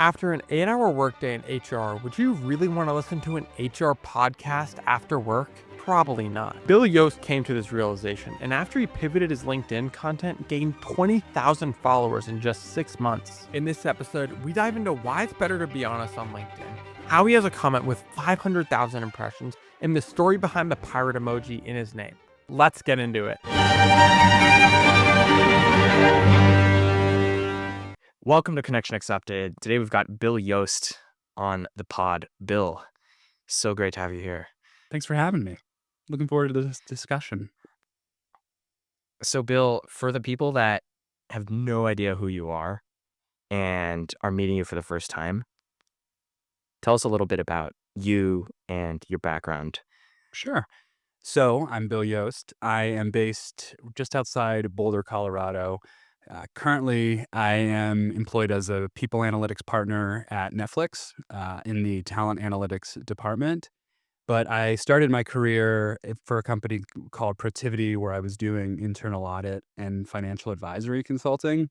After an 8-hour workday in HR, would you really want to listen to an HR podcast after work? Probably not. Bill Yost came to this realization, and after he pivoted his LinkedIn content, gained 20,000 followers in just 6 months. In this episode, we dive into why it's better to be honest on LinkedIn, how he has a comment with 500,000 impressions, and the story behind the pirate emoji in his name. Let's get into it. Welcome to Connection Accepted. Today we've got Bill Yost on the pod. Bill, so great to have you here. Thanks for having me. Looking forward to this discussion. So Bill, for the people that have no idea who you are and are meeting you for the first time, tell us a little bit about you and your background. Sure. So I'm Bill Yost. I am based just outside Boulder, Colorado. Currently, I am employed as a people analytics partner at Netflix in the talent analytics department. But I started my career for a company called Protiviti, where I was doing internal audit and financial advisory consulting.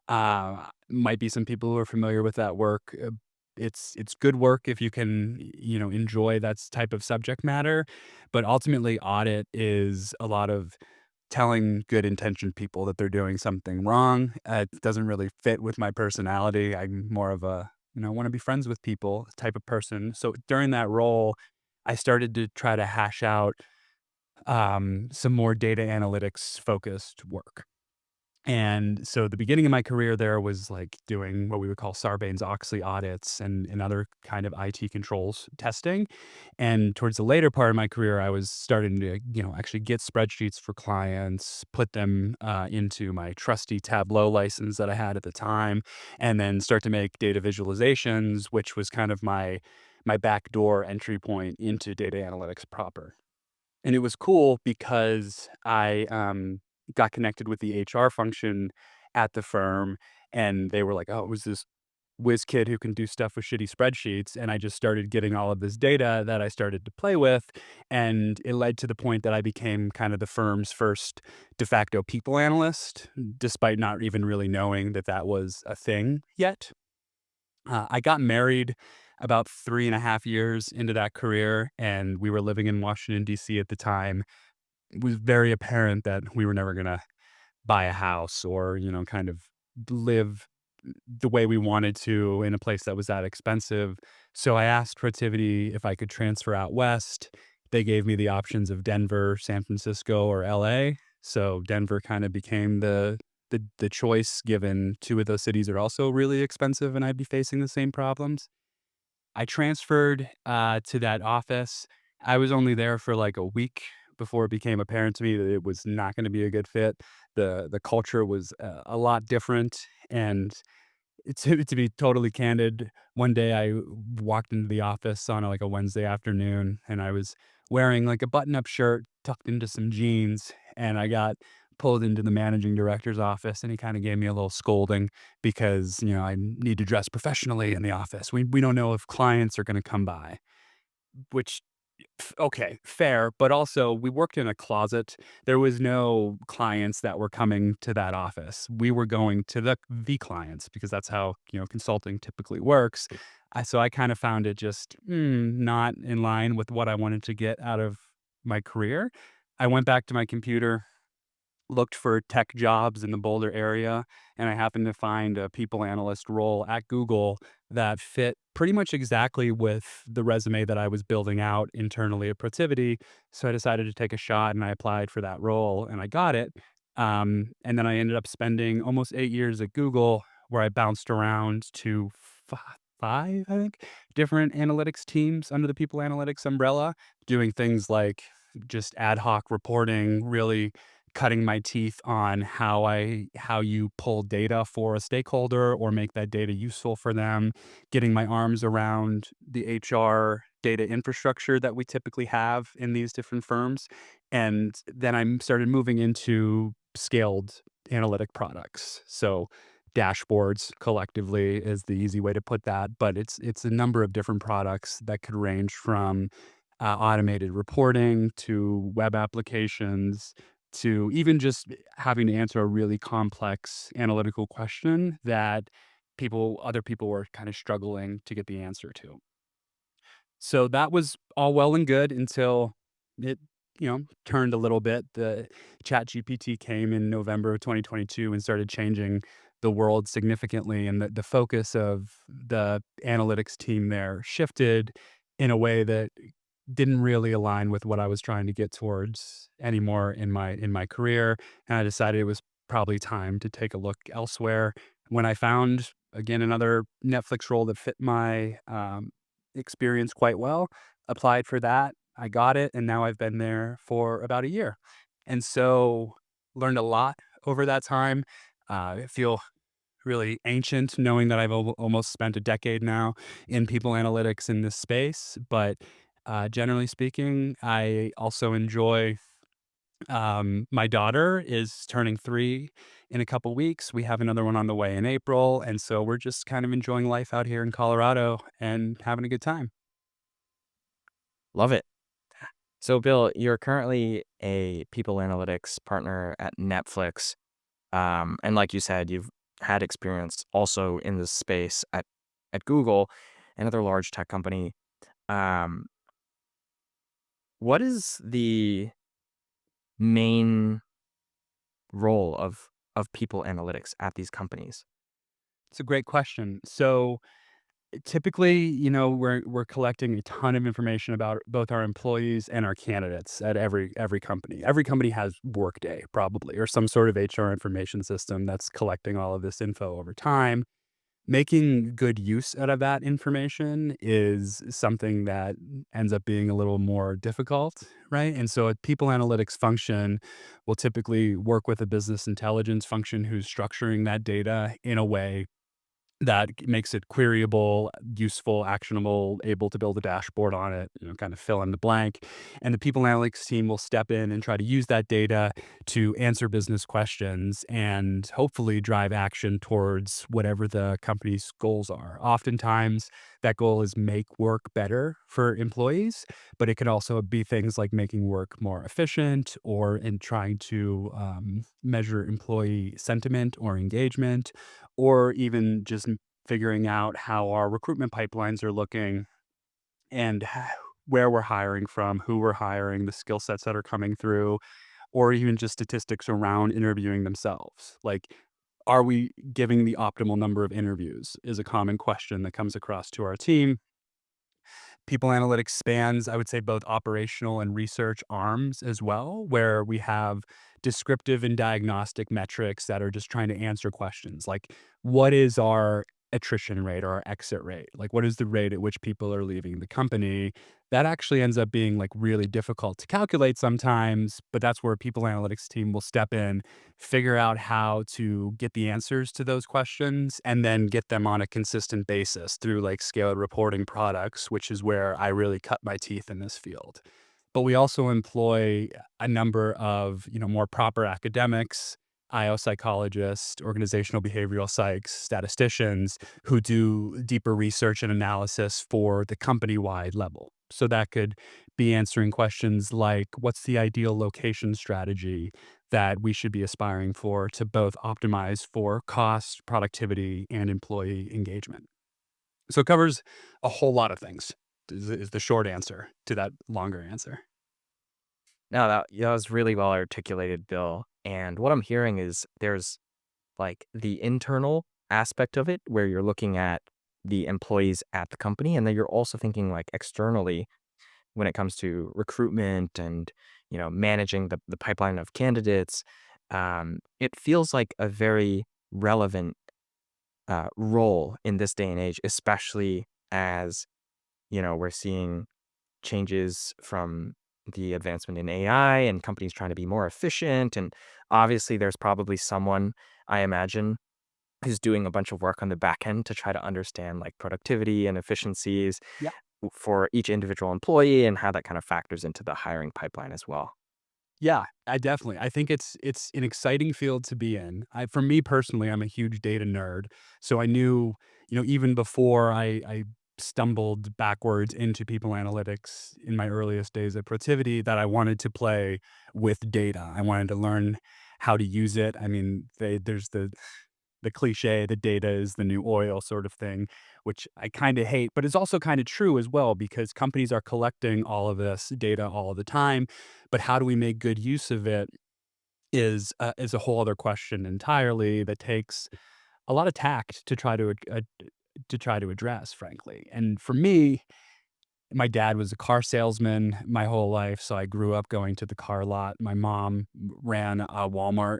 Might be some people who are familiar with that work. It's good work if you can, enjoy that type of subject matter. But ultimately, audit is a lot of telling good intentioned people that they're doing something wrong. It doesn't really fit with my personality. I'm more of a, want to be friends with people type of person. So during that role, I started to try to hash out some more data analytics focused work. And so the beginning of my career there was like doing what we would call Sarbanes-Oxley audits and other kind of IT controls testing. And towards the later part of my career, I was starting to, actually get spreadsheets for clients, put them into my trusty Tableau license that I had at the time, and then start to make data visualizations, which was kind of my backdoor entry point into data analytics proper. And it was cool because I got connected with the HR function at the firm, and they were like, "Oh, it was this whiz kid who can do stuff with shitty spreadsheets." And I just started getting all of this data that I started to play with, and it led to the point that I became kind of the firm's first de facto people analyst, despite not even really knowing that that was a thing yet. I got married about 3.5 years into that career, and we were living in Washington, D.C. at the time. It was very apparent that we were never going to buy a house or, kind of live the way we wanted to in a place that was that expensive. So I asked Protiviti if I could transfer out west. They gave me the options of Denver, San Francisco, or LA. So Denver kind of became the choice, given two of those cities are also really expensive and I'd be facing the same problems. I transferred to that office. I was only there for like a week before it became apparent to me that it was not going to be a good fit. The culture was a lot different, and to be totally candid, one day I walked into the office on like a Wednesday afternoon, and I was wearing like a button-up shirt tucked into some jeans, and I got pulled into the managing director's office, and he kind of gave me a little scolding because I need to dress professionally in the office. We don't know if clients are going to come by, which okay, fair, but also we worked in a closet. There was no clients that were coming to that office. We were going to the clients because that's how, consulting typically works. So I kind of found it just not in line with what I wanted to get out of my career. I went back to my computer, looked for tech jobs in the Boulder area, and I happened to find a people analyst role at Google that fit pretty much exactly with the resume that I was building out internally at Protiviti. So I decided to take a shot, and I applied for that role, and I got it. And then I ended up spending almost 8 years at Google, where I bounced around to five, I think, different analytics teams under the people analytics umbrella, doing things like just ad hoc reporting, really cutting my teeth on how you pull data for a stakeholder or make that data useful for them, getting my arms around the HR data infrastructure that we typically have in these different firms. And then I started moving into scaled analytic products. So dashboards collectively is the easy way to put that, but it's a number of different products that could range from automated reporting to web applications to even just having to answer a really complex analytical question that other people were kind of struggling to get the answer to. So that was all well and good until it, turned a little bit. The ChatGPT came in November of 2022 and started changing the world significantly. And the focus of the analytics team there shifted in a way that didn't really align with what I was trying to get towards anymore in my career. And I decided it was probably time to take a look elsewhere. When I found again another Netflix role that fit my experience quite well, applied for that. I got it, and now I've been there for about a year. And so learned a lot over that time. I feel really ancient knowing that I've almost spent a decade now in people analytics in this space. But generally speaking, I also enjoy. My daughter is turning 3 in a couple weeks. We have another one on the way in April. And so we're just kind of enjoying life out here in Colorado and having a good time. Love it. So, Bill, you're currently a people analytics partner at Netflix. And like you said, you've had experience also in this space at Google, another large tech company. Um, what is the main role of people analytics at these companies? It's a great question. So typically, we're collecting a ton of information about both our employees and our candidates at every company. Every company has Workday probably or some sort of HR information system that's collecting all of this info over time. Making good use out of that information is something that ends up being a little more difficult, right? And so a people analytics function will typically work with a business intelligence function who's structuring that data in a way that makes it queryable, useful, actionable, able to build a dashboard on it, kind of fill in the blank. And the people analytics team will step in and try to use that data to answer business questions and hopefully drive action towards whatever the company's goals are. Oftentimes, that goal is make work better for employees, but it could also be things like making work more efficient or in trying to measure employee sentiment or engagement or even just figuring out how our recruitment pipelines are looking and where we're hiring from, who we're hiring, the skill sets that are coming through, or even just statistics around interviewing themselves. Like, are we giving the optimal number of interviews? Is a common question that comes across to our team. People analytics spans, I would say, both operational and research arms as well, where we have descriptive and diagnostic metrics that are just trying to answer questions like what is our attrition rate or our exit rate? Like, what is the rate at which people are leaving the company? That actually ends up being like really difficult to calculate sometimes, but that's where people analytics team will step in, figure out how to get the answers to those questions and then get them on a consistent basis through like scaled reporting products, which is where I really cut my teeth in this field. But we also employ a number of, more proper academics, IO psychologists, organizational behavioral psychs, statisticians who do deeper research and analysis for the company-wide level. So that could be answering questions like what's the ideal location strategy that we should be aspiring for to both optimize for cost, productivity, and employee engagement. So it covers a whole lot of things is the short answer to that longer answer. No, that was really well articulated, Bill. And what I'm hearing is there's like the internal aspect of it where you're looking at the employees at the company, and then you're also thinking like externally when it comes to recruitment and managing the pipeline of candidates. It feels like a very relevant role in this day and age, especially as we're seeing changes from the advancement in AI and companies trying to be more efficient. And obviously, there's probably someone, I imagine, who's doing a bunch of work on the back end to try to understand like productivity and efficiencies for each individual employee and how that kind of factors into the hiring pipeline as well. Yeah, I think it's an exciting field to be in. For me personally, I'm a huge data nerd, so I knew, even before I stumbled backwards into people analytics in my earliest days at Protiviti, that I wanted to play with data. I wanted to learn how to use it. I mean, there's the cliche, the data is the new oil sort of thing, which I kind of hate, but it's also kind of true as well because companies are collecting all of this data all the time. But how do we make good use of it is a whole other question entirely that takes a lot of tact to try to address, frankly. And for me, my dad was a car salesman my whole life, so I grew up going to the car lot. My mom ran a Walmart,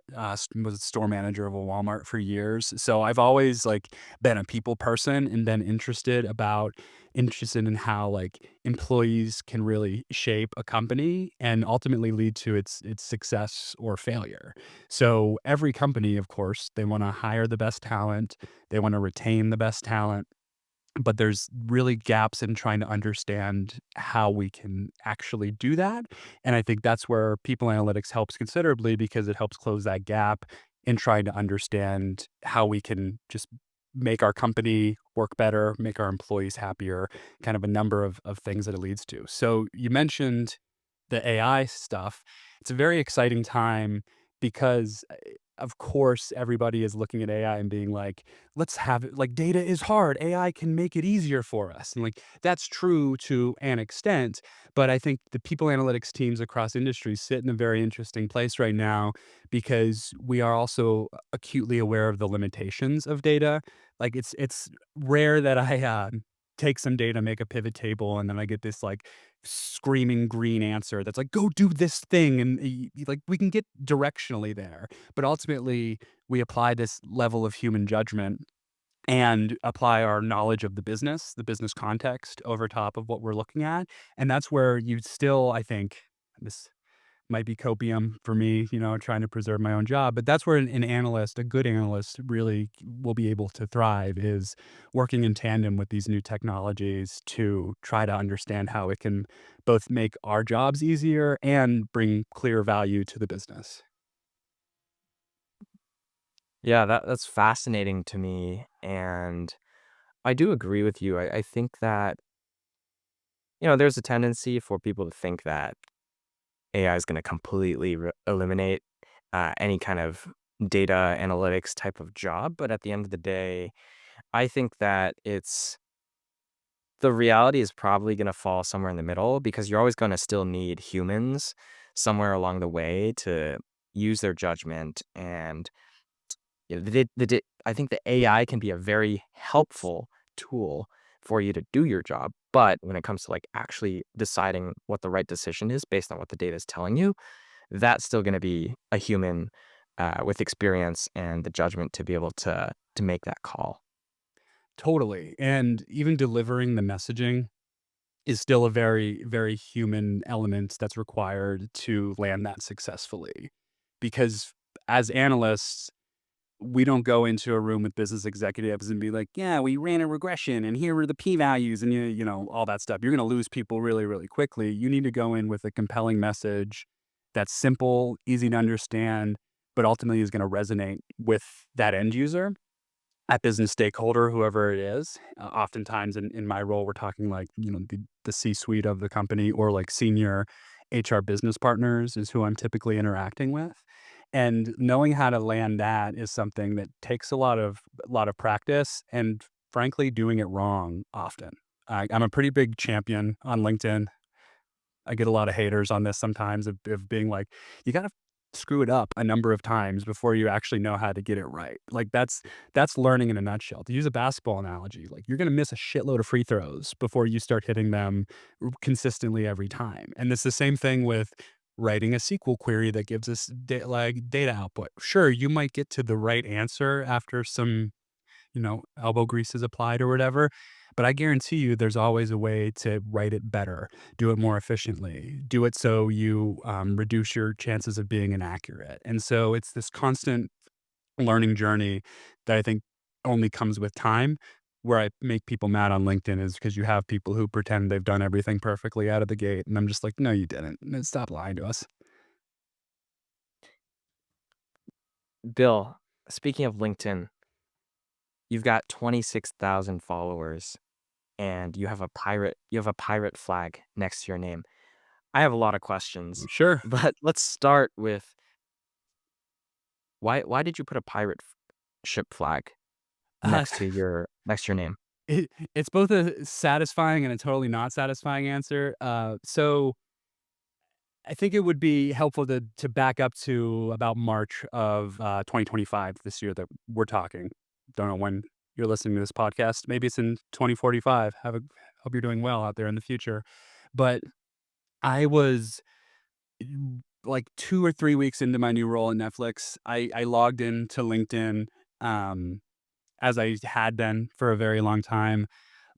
was a store manager of a Walmart for years. So I've always like been a people person and been interested in how like employees can really shape a company and ultimately lead to its success or failure. So every company, of course, they want to hire the best talent, they want to retain the best talent, but there's really gaps in trying to understand how we can actually do that, and I think that's where people analytics helps considerably because it helps close that gap in trying to understand how we can just make our company work better, make our employees happier, kind of a number of things that it leads to. So you mentioned the AI stuff. It's a very exciting time because, of course, everybody is looking at AI and being like, let's have it like data is hard. AI can make it easier for us. And like that's true to an extent. But I think the people analytics teams across industries sit in a very interesting place right now because we are also acutely aware of the limitations of data. Like it's rare that I take some data, make a pivot table, and then I get this like screaming green answer that's like, go do this thing. And like we can get directionally there. But ultimately, we apply this level of human judgment and apply our knowledge of the business context over top of what we're looking at. And that's where you still, I think, this might be copium for me, trying to preserve my own job. But that's where an analyst, a good analyst, really will be able to thrive is working in tandem with these new technologies to try to understand how it can both make our jobs easier and bring clear value to the business. Yeah, that's fascinating to me, and I do agree with you. I think that, there's a tendency for people to think that AI is gonna completely eliminate, any kind of data analytics type of job, but at the end of the day, I think that the reality is probably gonna fall somewhere in the middle because you're always gonna still need humans somewhere along the way to use their judgment and I think the AI can be a very helpful tool for you to do your job, but when it comes to, like, actually deciding what the right decision is based on what the data is telling you, that's still gonna be a human, with experience and the judgment to be able to make that call. Totally. And even delivering the messaging is still a very, very human element that's required to land that successfully. Because as analysts, we don't go into a room with business executives and be like, yeah, we ran a regression and here are the p values and all that stuff. You're going to lose people really, really quickly. You need to go in with a compelling message that's simple, easy to understand, but ultimately is going to resonate with that end user, that business stakeholder, whoever it is. Oftentimes in my role, we're talking like, the C-suite of the company or like senior HR business partners is who I'm typically interacting with. And knowing how to land that is something that takes a lot of practice and frankly doing it wrong often. I'm a pretty big champion on LinkedIn. I get a lot of haters on this sometimes of being like, you gotta screw it up a number of times before you actually know how to get it right. Like that's learning in a nutshell. To use a basketball analogy, like you're gonna miss a shitload of free throws before you start hitting them consistently every time. And it's the same thing with writing a SQL query that gives us data output. Sure, you might get to the right answer after some elbow grease is applied or whatever. But I guarantee you there's always a way to write it better, do it more efficiently, do it so you reduce your chances of being inaccurate. And so it's this constant learning journey that I think only comes with time. Where I make people mad on LinkedIn is because you have people who pretend they've done everything perfectly out of the gate. And I'm just like, no, you didn't. Stop lying to us. Bill, speaking of LinkedIn, you've got 26,000 followers and you have a pirate flag next to your name. I have a lot of questions, Sure. but let's start with why did you put a pirate ship flag Uh, next to your name? it's both a satisfying and a totally not satisfying answer. So I think it would be helpful to back up to about March of 2025, this year that we're talking. Don't know when you're listening to this podcast. Maybe it's in 2045. Hope you're doing well out there in the future. But I was like 2 or 3 weeks into my new role at Netflix. I logged into LinkedIn, um, as I had been for a very long time,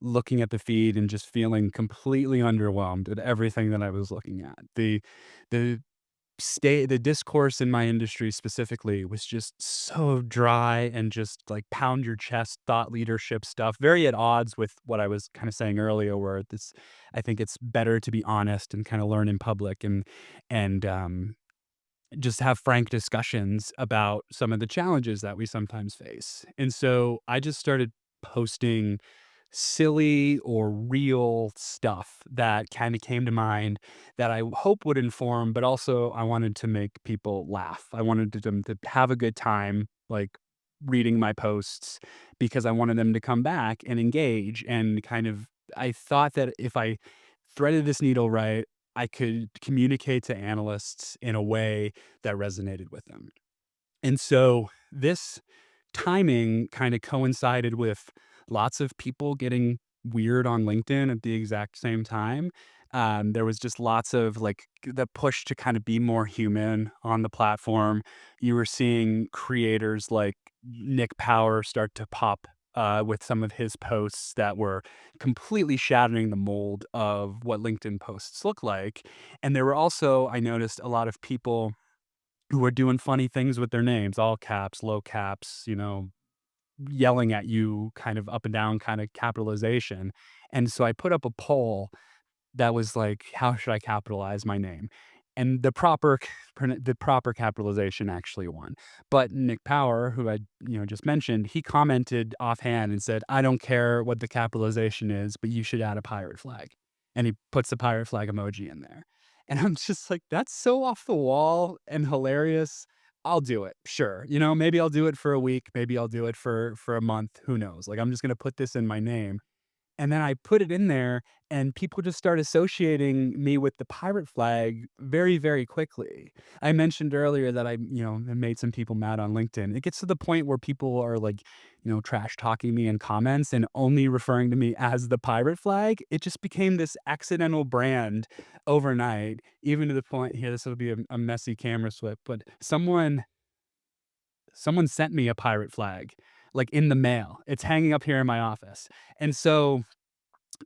looking at the feed and just feeling completely underwhelmed at everything that I was looking at. The the discourse in my industry specifically was just so dry and just like pound your chest thought leadership stuff, very at odds with what I was kind of saying earlier, where this I think it's better to be honest and kind of learn in public and just have frank discussions about some of the challenges that we sometimes face. And so I just started posting silly or real stuff that kind of came to mind that I hope would inform, but also I wanted to make people laugh. I wanted them to have a good time, like reading my posts, because I wanted them to come back and engage and kind of. I thought that if I threaded this needle right, I could communicate to analysts in a way that resonated with them. And so this timing kind of coincided with lots of people getting weird on LinkedIn at the exact same time. There was just lots of like the push to kind of be more human on the platform. You were seeing creators like Nick Power start to pop with some of his posts that were completely shattering the mold of what LinkedIn posts look like. And there were also, I noticed, a lot of people who are doing funny things with their names, all caps, low caps, yelling at you kind of up and down kind of capitalization. And so I put up a poll that was like, how should I capitalize my name? And the proper capitalization actually won. But Nick Power, who I just mentioned, he commented offhand and said, "I don't care what the capitalization is, but you should add a pirate flag." And he puts the pirate flag emoji in there. And I'm just like, that's so off the wall and hilarious. I'll do it. Sure. Maybe I'll do it for a week, maybe I'll do it for a month, who knows? Like I'm just going to put this in my name. And then I put it in there, and people just start associating me with the pirate flag very, very quickly. I mentioned earlier that I made some people mad on LinkedIn. It gets to the point where people are like, trash talking me in comments and only referring to me as the pirate flag. It just became this accidental brand overnight, even to the point here, this will be a messy camera swip, but someone sent me a pirate flag like in the mail. It's hanging up here in my office. And so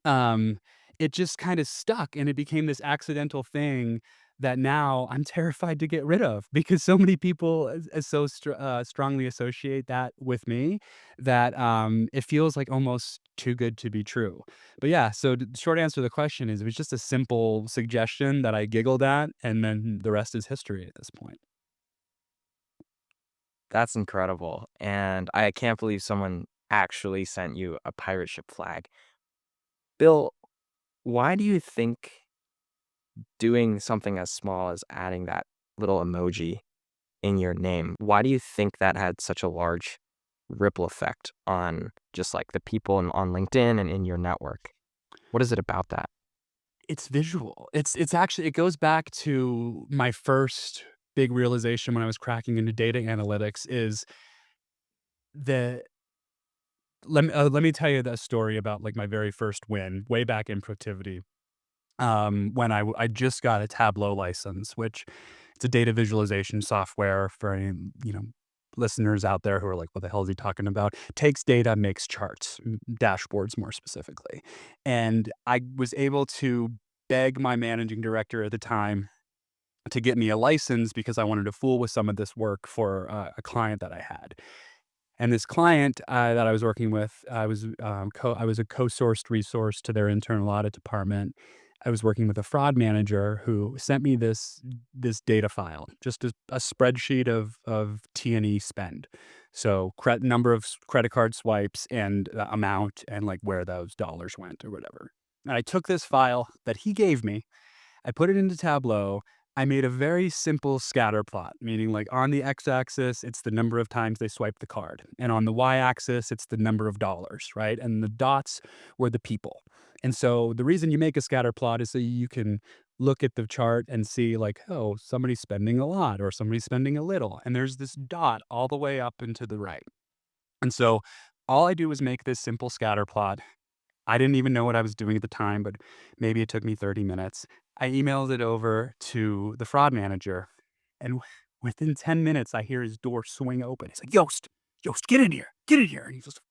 um, it just kind of stuck and it became this accidental thing that now I'm terrified to get rid of because so many people strongly associate that with me that it feels like almost too good to be true. But yeah, so the short answer to the question is it was just a simple suggestion that I giggled at, and then the rest is history at this point. That's incredible. And I can't believe someone actually sent you a pirate ship flag. Bill, why do you think doing something as small as adding that little emoji in your name, why do you think that had such a large ripple effect on just like the people on LinkedIn and in your network? What is it about that? It's visual. It's actually it goes back to my first big realization when I was cracking into data analytics is the let me tell you that story about like my very first win way back in Protiviti. When I just got a Tableau license, which it's a data visualization software for any, listeners out there who are like, what the hell is he talking about? Takes data, makes charts, dashboards more specifically. And I was able to beg my managing director at the time to get me a license because I wanted to fool with some of this work for a client that I had. And this client that I was working with, I was a co-sourced resource to their internal audit department. I was working with a fraud manager who sent me this data file, just a spreadsheet of T&E spend. So number of credit card swipes and the amount and like where those dollars went or whatever. And I took this file that he gave me, I put it into Tableau. I made a very simple scatter plot, meaning like on the x-axis, it's the number of times they swipe the card. And on the y-axis, it's the number of dollars, right? And the dots were the people. And so the reason you make a scatter plot is so you can look at the chart and see like, oh, somebody's spending a lot or somebody's spending a little. And there's this dot all the way up and to the right. And so all I do is make this simple scatter plot. I didn't even know what I was doing at the time, but maybe it took me 30 minutes. I emailed it over to the fraud manager, and within 10 minutes, I hear his door swing open. He's like, Yost, get in here, get in here. And he's just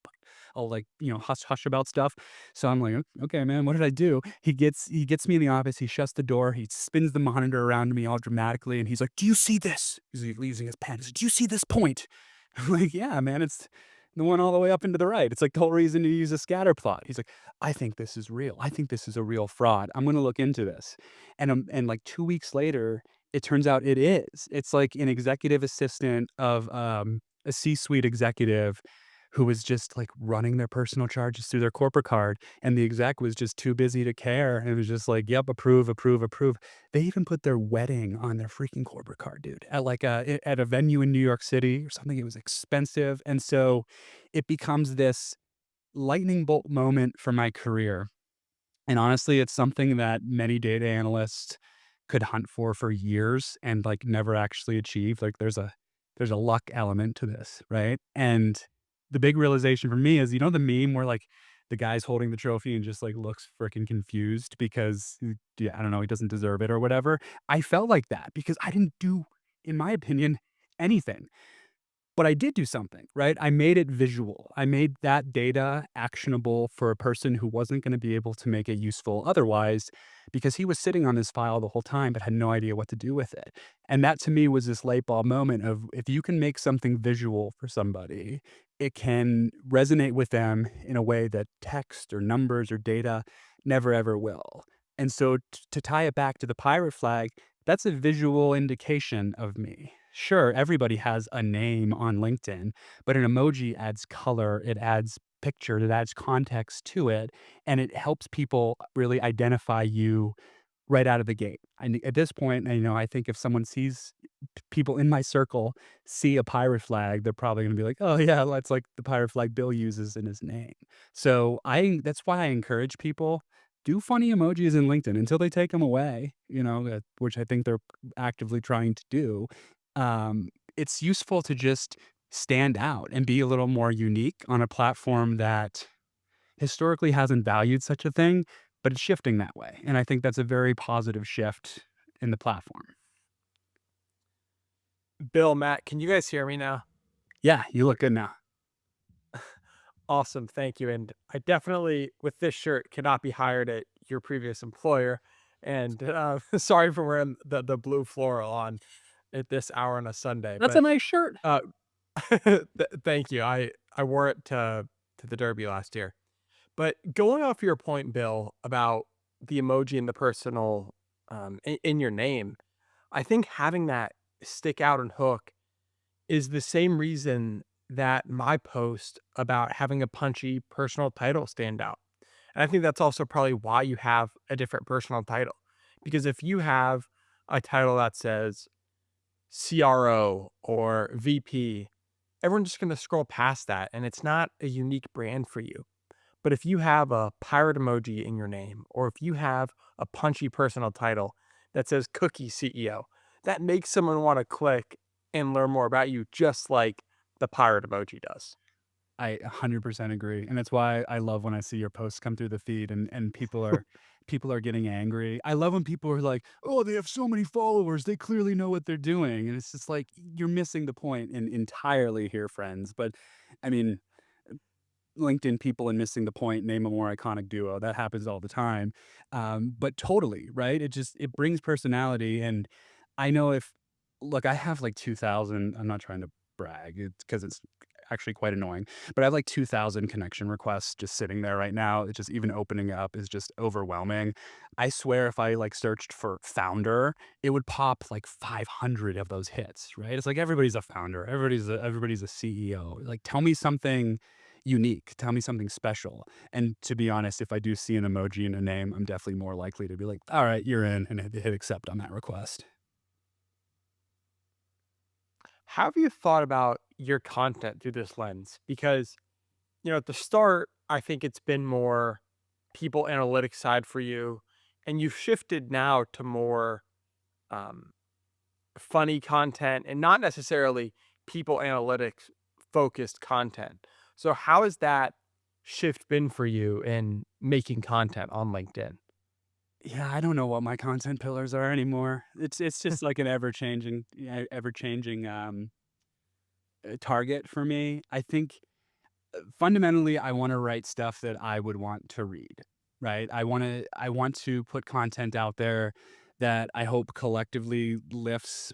all like, hush hush about stuff. So I'm like, Okay, man, what did I do?" He gets me in the office, he shuts the door, he spins the monitor around me all dramatically, and he's like, "Do you see this?" He's like, using his pen. He's like, "Do you see this point?" I'm like, "Yeah, man, it's the one all the way up and to the right. It's like the whole reason to use a scatter plot." He's like, "I think this is real. I think this is a real fraud. I'm gonna look into this." And like 2 weeks later, it turns out it is. It's like an executive assistant of, a C-suite executive who was just, like, running their personal charges through their corporate card, and the exec was just too busy to care, and it was just like, "Yep, approve, approve, approve." They even put their wedding on their freaking corporate card, dude, at, like, at a venue in New York City or something. It was expensive, and so it becomes this lightning bolt moment for my career. And honestly, it's something that many data analysts could hunt for years and, like, never actually achieve. Like, there's a luck element to this, right? And the big realization for me is, the meme where, like, the guy's holding the trophy and just, like, looks freaking confused because, yeah, I don't know, he doesn't deserve it or whatever. I felt like that because I didn't do, in my opinion, anything. But I did do something, right? I made it visual. I made that data actionable for a person who wasn't gonna be able to make it useful otherwise, because he was sitting on his file the whole time but had no idea what to do with it. And that to me was this light bulb moment of, if you can make something visual for somebody, it can resonate with them in a way that text or numbers or data never ever will. And so to tie it back to the pirate flag, that's a visual indication of me. Sure, everybody has a name on LinkedIn, but an emoji adds color, it adds picture, it adds context to it, and it helps people really identify you right out of the gate. And at this point, I think if someone sees people in my circle see a pirate flag, they're probably going to be like, "Oh yeah, that's like the pirate flag Bill uses in his name." So that's why I encourage people, do funny emojis in LinkedIn until they take them away. Which I think they're actively trying to do. It's useful to just stand out and be a little more unique on a platform that historically hasn't valued such a thing, but it's shifting that way. And I think that's a very positive shift in the platform. Bill, Matt, can you guys hear me now? Yeah, you look good now. Awesome, thank you. And I definitely, with this shirt, cannot be hired at your previous employer. And sorry for wearing the blue floral on at this hour on a Sunday. That's a But nice shirt. uh, thank you. I wore it to the Derby last year. But going off your point, Bill, about the emoji and the personal in your name, I think having that stick out and hook is the same reason that my post about having a punchy personal title stand out. And I think that's also probably why you have a different personal title. Because if you have a title that says CRO or VP, everyone's just going to scroll past that and it's not a unique brand for you. But if you have a pirate emoji in your name, or if you have a punchy personal title that says Cookie CEO, that makes someone want to click and learn more about you, just like the pirate emoji does. I 100% agree, and it's why I love when I see your posts come through the feed and people are getting angry. I love when people are like, "Oh, they have so many followers, they clearly know what they're doing," and it's just like, you're missing the point entirely here, friends. But, I mean, LinkedIn people and missing the point, name a more iconic duo. That happens all the time. But totally, right? It brings personality. And I know if look, I have like 2,000. I'm not trying to brag, because it's actually quite annoying. But I have like 2,000 connection requests just sitting there right now. It's just, even opening up is just overwhelming. I swear, if I like searched for founder, it would pop like 500 of those hits. Right? It's like everybody's a founder. Everybody's a CEO. Like, tell me something unique. Tell me something special. And to be honest, if I do see an emoji in a name, I'm definitely more likely to be like, all right, you're in, and hit accept on that request. How have you thought about your content through this lens? Because, at the start, I think it's been more people analytics side for you, and you've shifted now to more um, funny content and not necessarily people analytics focused content. So, how has that shift been for you in making content on LinkedIn? Yeah, I don't know what my content pillars are anymore. It's just like an ever changing target for me. I think fundamentally I want to write stuff that I would want to read, right? I want to put content out there that I hope collectively lifts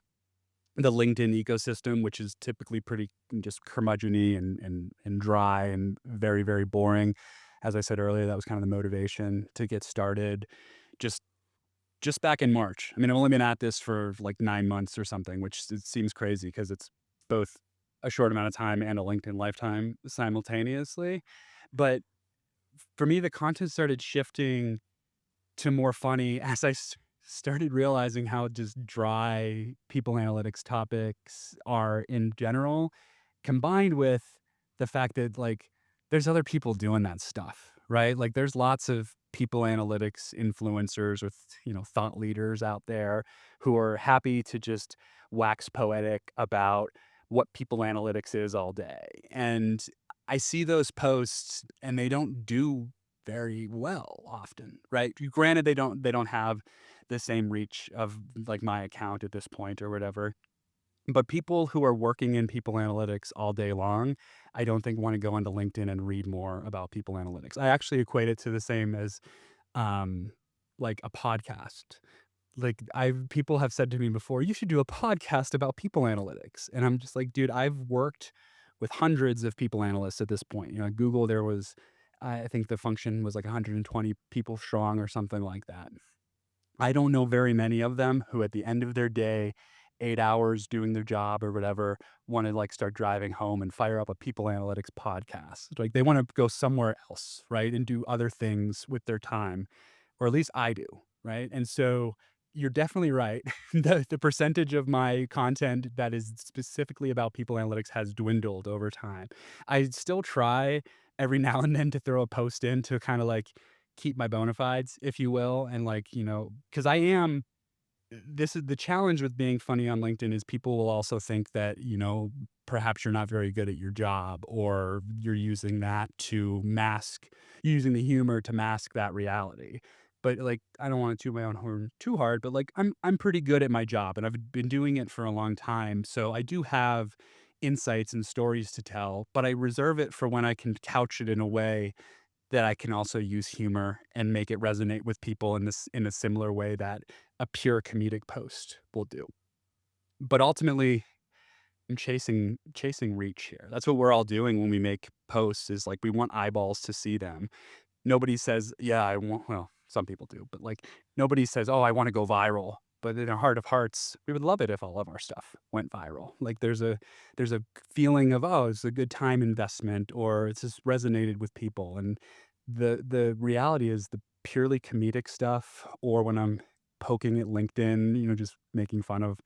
the LinkedIn ecosystem, which is typically pretty just curmudgeony and dry and very, very boring. As I said earlier, that was kind of the motivation to get started. Just just back in March. I mean, I've only been at this for like 9 months or something, which it seems crazy because it's both a short amount of time and a LinkedIn lifetime simultaneously. But for me, the content started shifting to more funny as started realizing how just dry people analytics topics are in general, combined with the fact that like there's other people doing that stuff, right? Like there's lots of people analytics influencers or thought leaders out there who are happy to just wax poetic about what people analytics is all day. And I see those posts and they don't do very well often, right? Granted, they don't have the same reach of like my account at this point or whatever. But people who are working in people analytics all day long, I don't think want to go into LinkedIn and read more about people analytics. I actually equate it to the same as um like a podcast. Like I've people have said to me before, you should do a podcast about people analytics. And I'm just like, dude, I've worked with hundreds of people analysts at this point. At Google there was I think the function was like 120 people strong or something like that. I don't know very many of them who at the end of their day, 8 hours doing their job or whatever, want to like start driving home and fire up a people analytics podcast. Like they want to go somewhere else, right? And do other things with their time, or at least I do, right? And so you're definitely right. The percentage of my content that is specifically about people analytics has dwindled over time. I still try every now and then to throw a post in to kind of like keep my bona fides, if you will. And like, because this is the challenge with being funny on LinkedIn is people will also think that, perhaps you're not very good at your job or you're using that to mask, using the humor to mask that reality. But like, I don't want to toot my own horn too hard, but like, I'm pretty good at my job and I've been doing it for a long time. So I do have insights and stories to tell, but I reserve it for when I can couch it in a way that I can also use humor and make it resonate with people in a similar way that a pure comedic post will do. But ultimately, I'm chasing reach here. That's what we're all doing when we make posts is like we want eyeballs to see them. Nobody says, "Yeah, I want," well, some people do, but like nobody says, "Oh, I want to go viral." But in our heart of hearts, we would love it if all of our stuff went viral. Like there's a feeling of, "Oh, it's a good time investment," or it's just resonated with people. And the reality is the purely comedic stuff, or when I'm poking at LinkedIn, just making fun of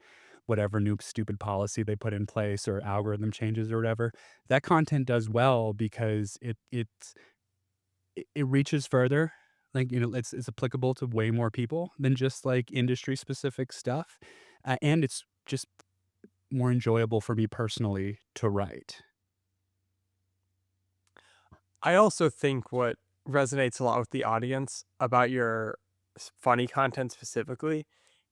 whatever new stupid policy they put in place or algorithm changes or whatever, that content does well because it reaches further. Like, it's applicable to way more people than just like industry specific stuff. And it's just more enjoyable for me personally to write. I also think what resonates a lot with the audience about your funny content specifically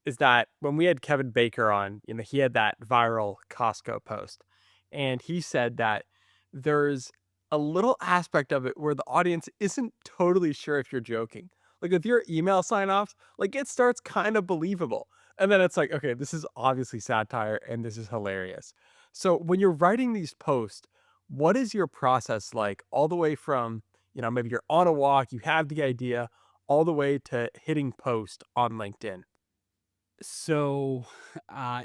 is that when we had Kevin Baker on, he had that viral Costco post, and he said that there's a little aspect of it where the audience isn't totally sure if you're joking. Like with your email sign offs, like it starts kind of believable. And then it's like, okay, this is obviously satire and this is hilarious. So when you're writing these posts, what is your process like all the way from, maybe you're on a walk, you have the idea, all the way to hitting post on LinkedIn? So,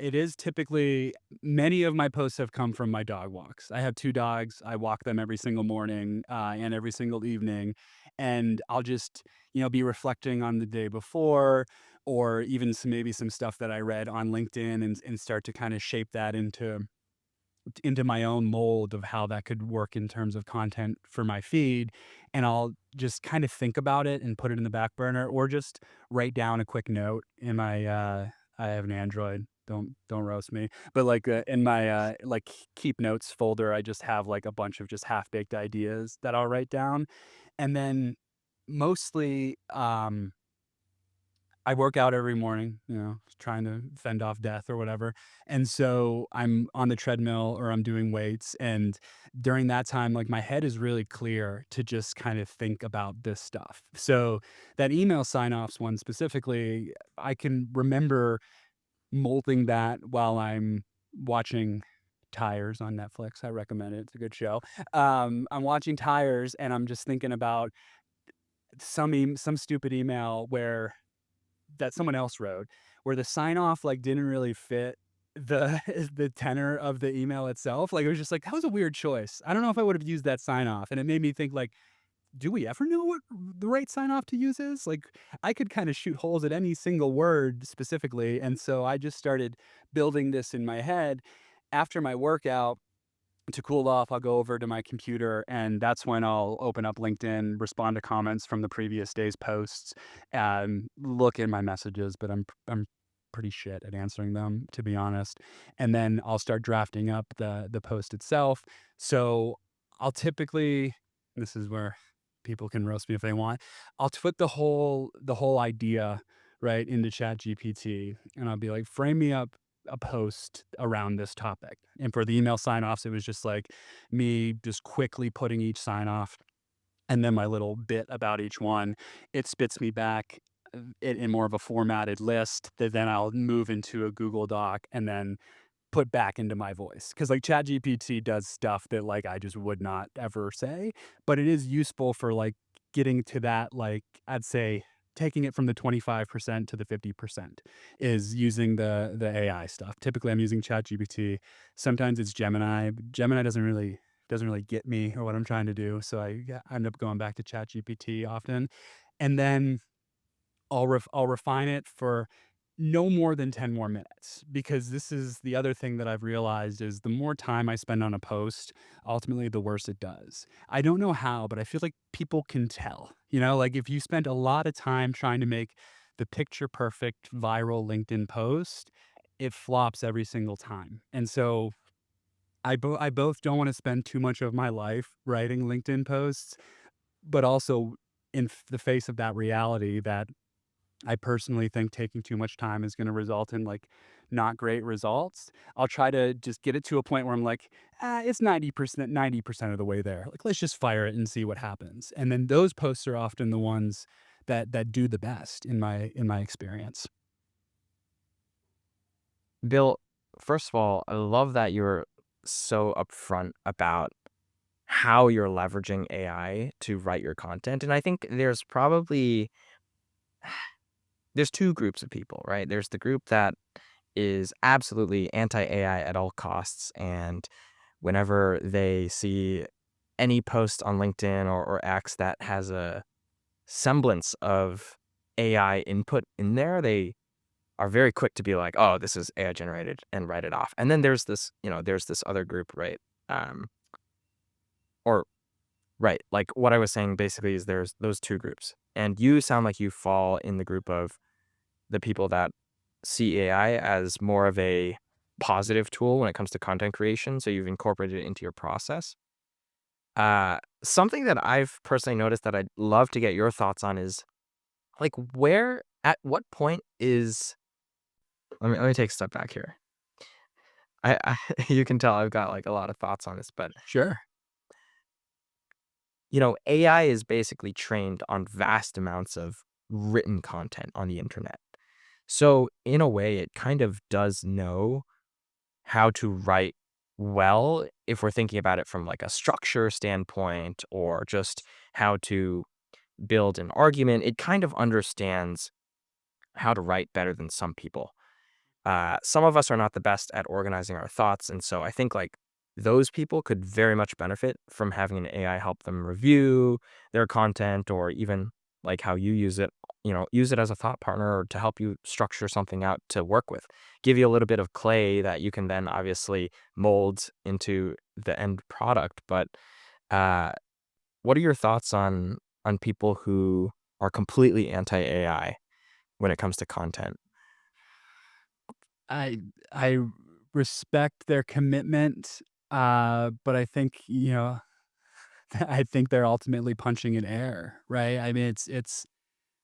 it is typically many of my posts have come from my dog walks. I have 2 dogs. I walk them every single morning, and every single evening, and I'll just, be reflecting on the day before or even maybe some stuff that I read on LinkedIn and start to kinda shape that into into my own mold of how that could work in terms of content for my feed, and I'll just kind of think about it and put it in the back burner, or just write down a quick note in my I have an Android. Don't roast me. But like in my like keep notes folder, I just have like a bunch of just half-baked ideas that I'll write down. And then mostly I work out every morning, trying to fend off death or whatever. And so I'm on the treadmill or I'm doing weights. And during that time, like my head is really clear to just kind of think about this stuff. So that email sign offs one specifically, I can remember molding that while I'm watching Tires on Netflix. I recommend it. It's a good show. I'm watching Tires and I'm just thinking about some stupid email where that someone else wrote, where the sign off like didn't really fit the the tenor of the email itself. Like it was just like that was a weird choice. I don't know if I would have used that sign off, and it made me think like, do we ever know what the right sign off to use is? Like I could kind of shoot holes at any single word specifically, and so I just started building this in my head after my workout. To cool off, I'll go over to my computer, and that's when I'll open up LinkedIn, respond to comments from the previous day's posts, and look in my messages. But I'm pretty shit at answering them, to be honest. And then I'll start drafting up the post itself. So I'll typically, this is where people can roast me if they want. I'll put the whole idea right into ChatGPT, and I'll be like, frame me up a post around this topic. And for the email sign offs, it was just like me just quickly putting each sign off and then my little bit about each one. It spits me back it in more of a formatted list that then I'll move into a Google Doc and then put back into my voice. Because like ChatGPT does stuff that like I just would not ever say, but it is useful for like getting to that, like I'd say taking it from the 25% to the 50% is using the AI stuff. Typically I'm using ChatGPT. Sometimes it's Gemini. Gemini doesn't really get me or what I'm trying to do. So I end up going back to ChatGPT often. And then I'll refine it for no more than 10 more minutes, because this is the other thing that I've realized is the more time I spend on a post, ultimately the worse it does. I don't know how, but I feel like people can tell. Like if you spend a lot of time trying to make the picture perfect viral LinkedIn post, it flops every single time. And so I both don't want to spend too much of my life writing LinkedIn posts, but also in the face of that reality that I personally think taking too much time is going to result in like not great results. I'll try to just get it to a point where I'm like, it's 90% of the way there. Like, let's just fire it and see what happens. And then those posts are often the ones that do the best in my experience. Bill, first of all, I love that you're so upfront about how you're leveraging AI to write your content. And I think there's two groups of people, right? There's the group that is absolutely anti-AI at all costs, and whenever they see any post on LinkedIn or X that has a semblance of AI input in there, they are very quick to be like, "Oh, this is AI generated," and write it off. And then there's this other group, right? Um, or right, like what I was saying basically is there's those two groups, and you sound like you fall in the group of the people that see AI as more of a positive tool when it comes to content creation. So you've incorporated it into your process. Something that I've personally noticed that I'd love to get your thoughts on is like at what point is, let me take a step back here. I you can tell I've got like a lot of thoughts on this, but Sure. AI is basically trained on vast amounts of written content on the internet. So in a way, it kind of does know how to write well if we're thinking about it from like a structure standpoint or just how to build an argument. It kind of understands how to write better than some people. Some of us are not the best at organizing our thoughts, and so I think like those people could very much benefit from having an AI help them review their content or even like how you use it use it as a thought partner or to help you structure something out to work with. Give you a little bit of clay that you can then obviously mold into the end product. But uh, what are your thoughts on people who are completely anti-AI when it comes to content? I respect their commitment, but I think, I think they're ultimately punching in air, right? I mean, it's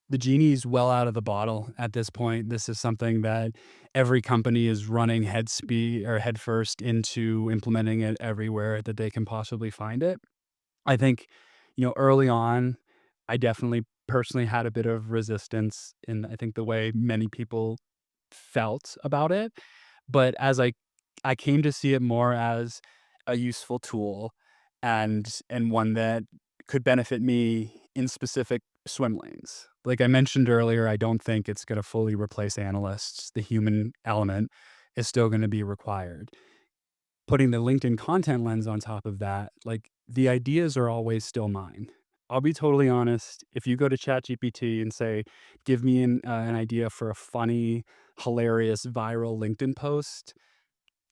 the genie's well out of the bottle at this point. This is something that every company is running head speed or head first into implementing it everywhere that they can possibly find it. I think, early on, I definitely personally had a bit of resistance in I think the way many people felt about it. But as I came to see it more as a useful tool and one that could benefit me in specific swim lanes. Like I mentioned earlier, I don't think it's gonna fully replace analysts. The human element is still gonna be required. Putting the LinkedIn content lens on top of that, like, the ideas are always still mine. I'll be totally honest, if you go to ChatGPT and say, "Give me an idea for a funny, hilarious, viral LinkedIn post,"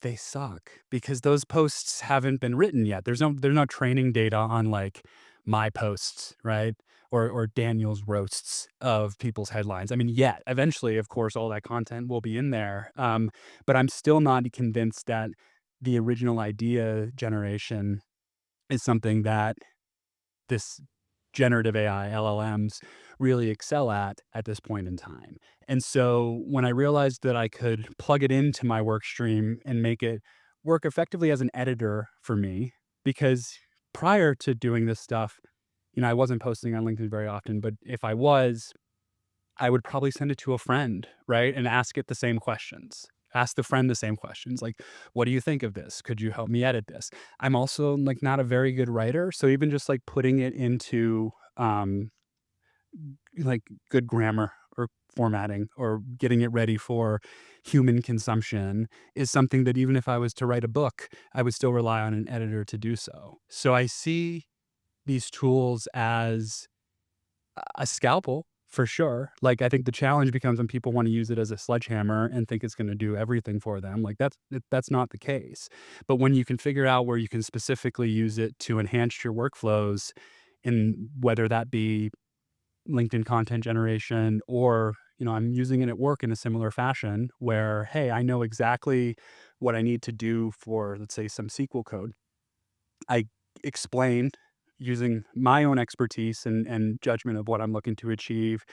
they suck because those posts haven't been written yet. There's no training data on, like, my posts, right? Or Daniel's roasts of people's headlines. I mean, yet. Eventually, of course, all that content will be in there, but I'm still not convinced that the original idea generation is something that this generative AI, LLMs, really excel at this point in time. And so when I realized that I could plug it into my work stream and make it work effectively as an editor for me, because prior to doing this stuff, I wasn't posting on LinkedIn very often, but if I was, I would probably send it to a friend, right? And ask it the same questions. Ask the friend the same questions like, what do you think of this? Could you help me edit this? I'm also like not a very good writer. So even just like putting it into like good grammar or formatting or getting it ready for human consumption is something that even if I was to write a book, I would still rely on an editor to do so. So I see these tools as a scalpel for sure. Like, I think the challenge becomes when people wanna use it as a sledgehammer and think it's gonna do everything for them, like, that's not the case. But when you can figure out where you can specifically use it to enhance your workflows, and whether that be LinkedIn content generation or, I'm using it at work in a similar fashion where, "Hey, I know exactly what I need to do for, let's say, some SQL code." I explain using my own expertise and judgment of what I'm looking to achieve.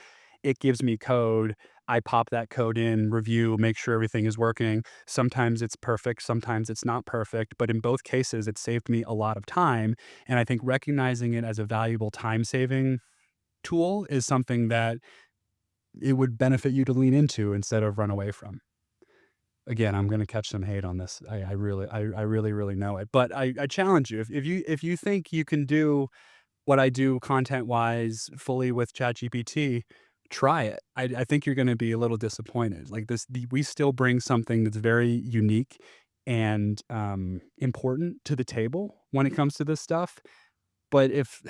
It gives me code. I pop that code in, review, make sure everything is working. Sometimes it's perfect, sometimes it's not perfect, but in both cases, it saved me a lot of time. And I think recognizing it as a valuable time saving tool is something that it would benefit you to lean into instead of run away from. Again, I'm gonna catch some hate on this. I really, really know it. But I challenge you, if you think you can do what I do content-wise fully with ChatGPT, try it. I think you're gonna be a little disappointed. Like, we still bring something that's very unique and, important to the table when it comes to this stuff. But if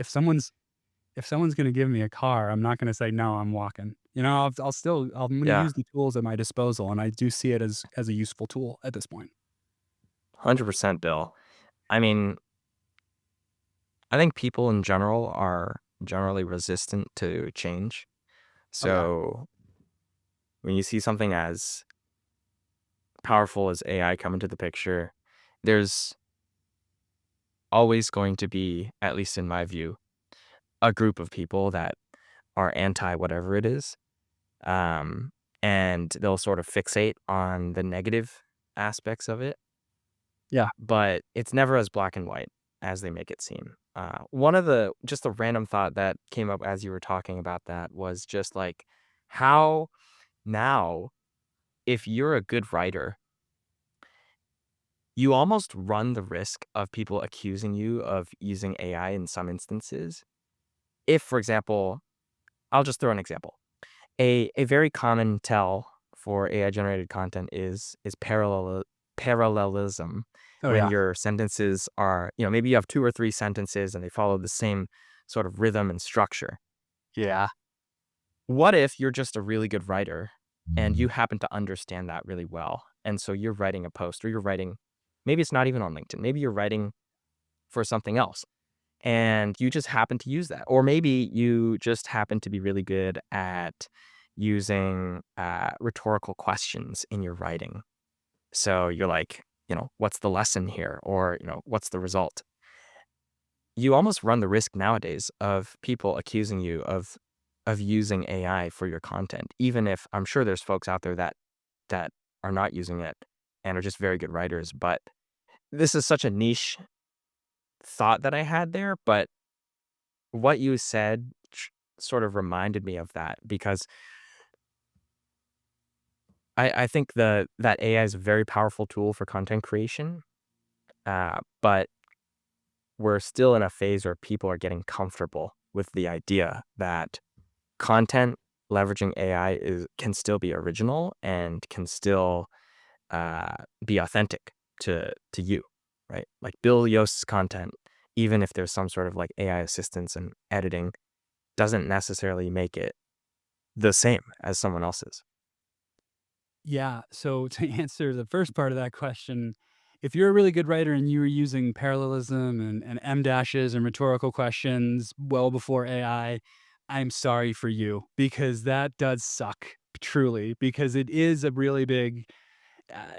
someone's if someone's gonna give me a car, I'm not gonna say, "No, I'm walking." I'm gonna Yeah, use the tools at my disposal, and I do see it as a useful tool at this point. 100%, Bill. I mean, I think people in general are generally resistant to change. Oh, yeah. So when you see something as powerful as AI come into the picture, there's always going to be, at least in my view, a group of people that are anti whatever it is. Um, and they'll sort of fixate on the negative aspects of it, Yeah. but it's never as black and white as they make it seem. One of the just a random thought that came up as you were talking about that was just like how now, if you're a good writer, you almost run the risk of people accusing you of using AI in some instances. If, for example, I'll just throw an example. A very common tell for AI generated content is parallelism, Oh, when yeah. your sentences are, maybe you have two or three sentences and they follow the same sort of rhythm and structure. Yeah. What if you're just a really good writer and you happen to understand that really well? And so you're writing a post or you're writing, maybe it's not even on LinkedIn, maybe you're writing for something else and you just happen to use that. Or maybe you just happen to be really good at using rhetorical questions in your writing. So you're like, what's the lesson here? Or, what's the result? You almost run the risk nowadays of people accusing you of using AI for your content, even if I'm sure there's folks out there that are not using it and are just very good writers. But this is such a niche thought that I had there. But what you said sort of reminded me of that because I think that AI is a very powerful tool for content creation, but we're still in a phase where people are getting comfortable with the idea that content leveraging AI can still be original and can still be authentic to you, right? Like Bill Yost's content, even if there's some sort of like AI assistance and editing, doesn't necessarily make it the same as someone else's. Yeah. So to answer the first part of that question, if you're a really good writer and you were using parallelism and M dashes and rhetorical questions well before AI, I'm sorry for you because that does suck truly because it is a really big, uh,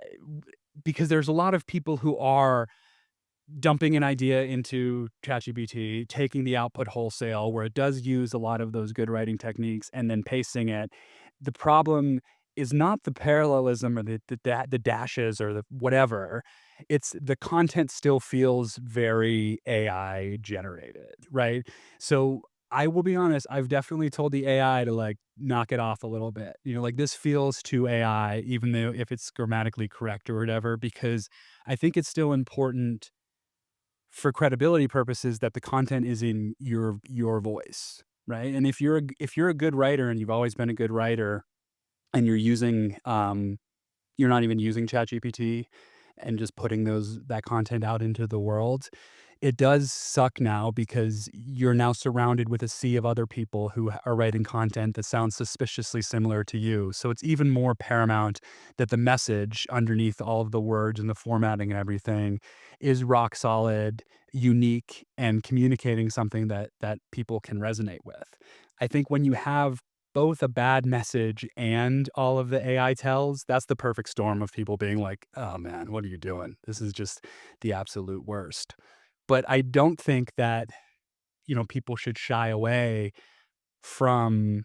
because there's a lot of people who are dumping an idea into ChatGPT, taking the output wholesale, where it does use a lot of those good writing techniques, and then pasting it. The problem is not the parallelism or the dashes or the whatever. It's the content still feels very AI generated, right? So I will be honest, I've definitely told the AI to like knock it off a little bit. Like this feels too AI, even though if it's grammatically correct or whatever, because I think it's still important for credibility purposes that the content is in your voice, right? And if you're a good writer and you've always been a good writer and you're not even using ChatGPT and just putting that content out into the world, it does suck now because you're now surrounded with a sea of other people who are writing content that sounds suspiciously similar to you. So it's even more paramount that the message underneath all of the words and the formatting and everything is rock solid, unique, and communicating something that people can resonate with. I think when you have both a bad message and all of the AI tells, that's the perfect storm of people being like, "Oh man, what are you doing? This is just the absolute worst." But I don't think that, people should shy away from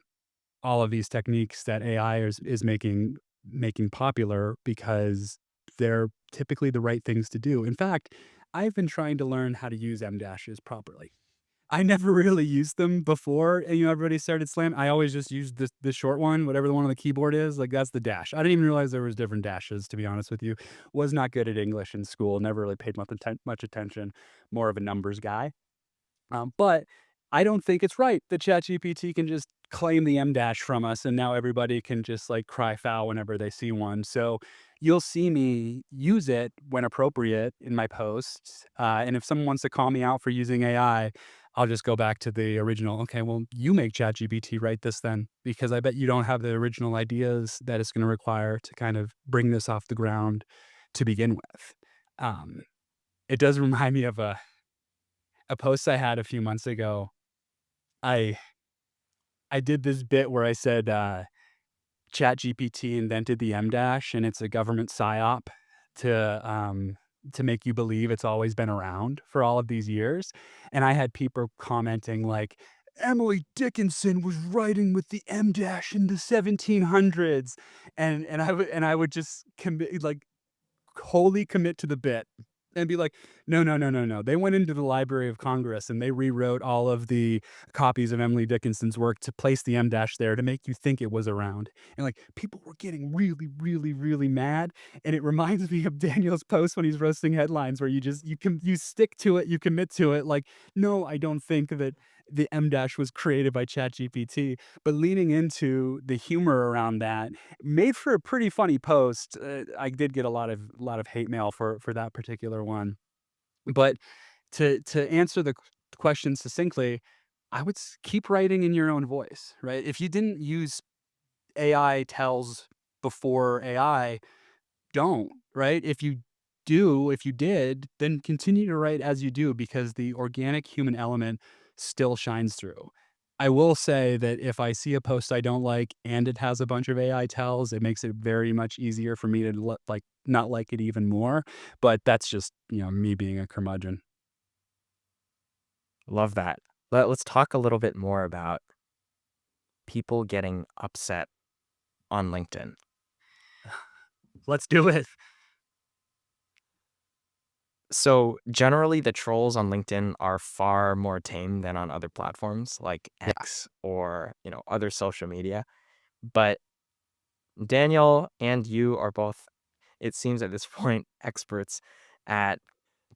all of these techniques that AI is making popular because they're typically the right things to do. In fact, I've been trying to learn how to use M dashes properly. I never really used them before, and, everybody started I always just used the short one, whatever the one on the keyboard is, like, that's the dash. I didn't even realize there was different dashes, to be honest with you. Was not good at English in school, never really paid much attention, more of a numbers guy. But I don't think it's right that ChatGPT can just claim the M dash from us, and now everybody can just like cry foul whenever they see one. So you'll see me use it when appropriate in my posts. And if someone wants to call me out for using AI, I'll just go back to the original. Okay, well, you make ChatGPT write this then, because I bet you don't have the original ideas that it's going to require to kind of bring this off the ground to begin with. Um, it does remind me of a post I had a few months ago. I I did this bit where I said, ChatGPT invented the M dash, and it's a government psyop to make you believe it's always been around for all of these years. And I had people commenting like, Emily Dickinson was writing with the M dash in the 1700s, and I would just commit like wholly commit to the bit and be like, "No, no, no, no, no. They went into the Library of Congress and they rewrote all of the copies of Emily Dickinson's work to place the M dash there to make you think it was around." And like people were getting really, really, really mad. And it reminds me of Daniel's post when he's roasting headlines where you stick to it, you commit to it. Like, no, I don't think that the M dash was created by ChatGPT, but leaning into the humor around that made for a pretty funny post. I did get a lot of hate mail for that particular one. But to answer the question succinctly, I would keep writing in your own voice, right? If you didn't use AI tells before AI, don't, right? If you did, then continue to write as you do because the organic human element still shines through. I will say that if I see a post I don't like and it has a bunch of AI tells, it makes it very much easier for me to not like it even more. But that's just, me being a curmudgeon. Love that. Let's talk a little bit more about people getting upset on LinkedIn. Let's do it. So generally, the trolls on LinkedIn are far more tame than on other platforms like Yeah. X or other social media. But Daniel and you are both, it seems at this point, experts at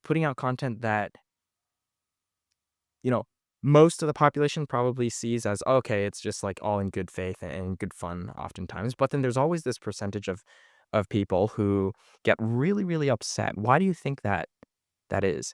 putting out content that you know most of the population probably sees as okay. It's just like all in good faith and good fun, oftentimes. But then there's always this percentage of people who get really, really upset. Why do you think that is?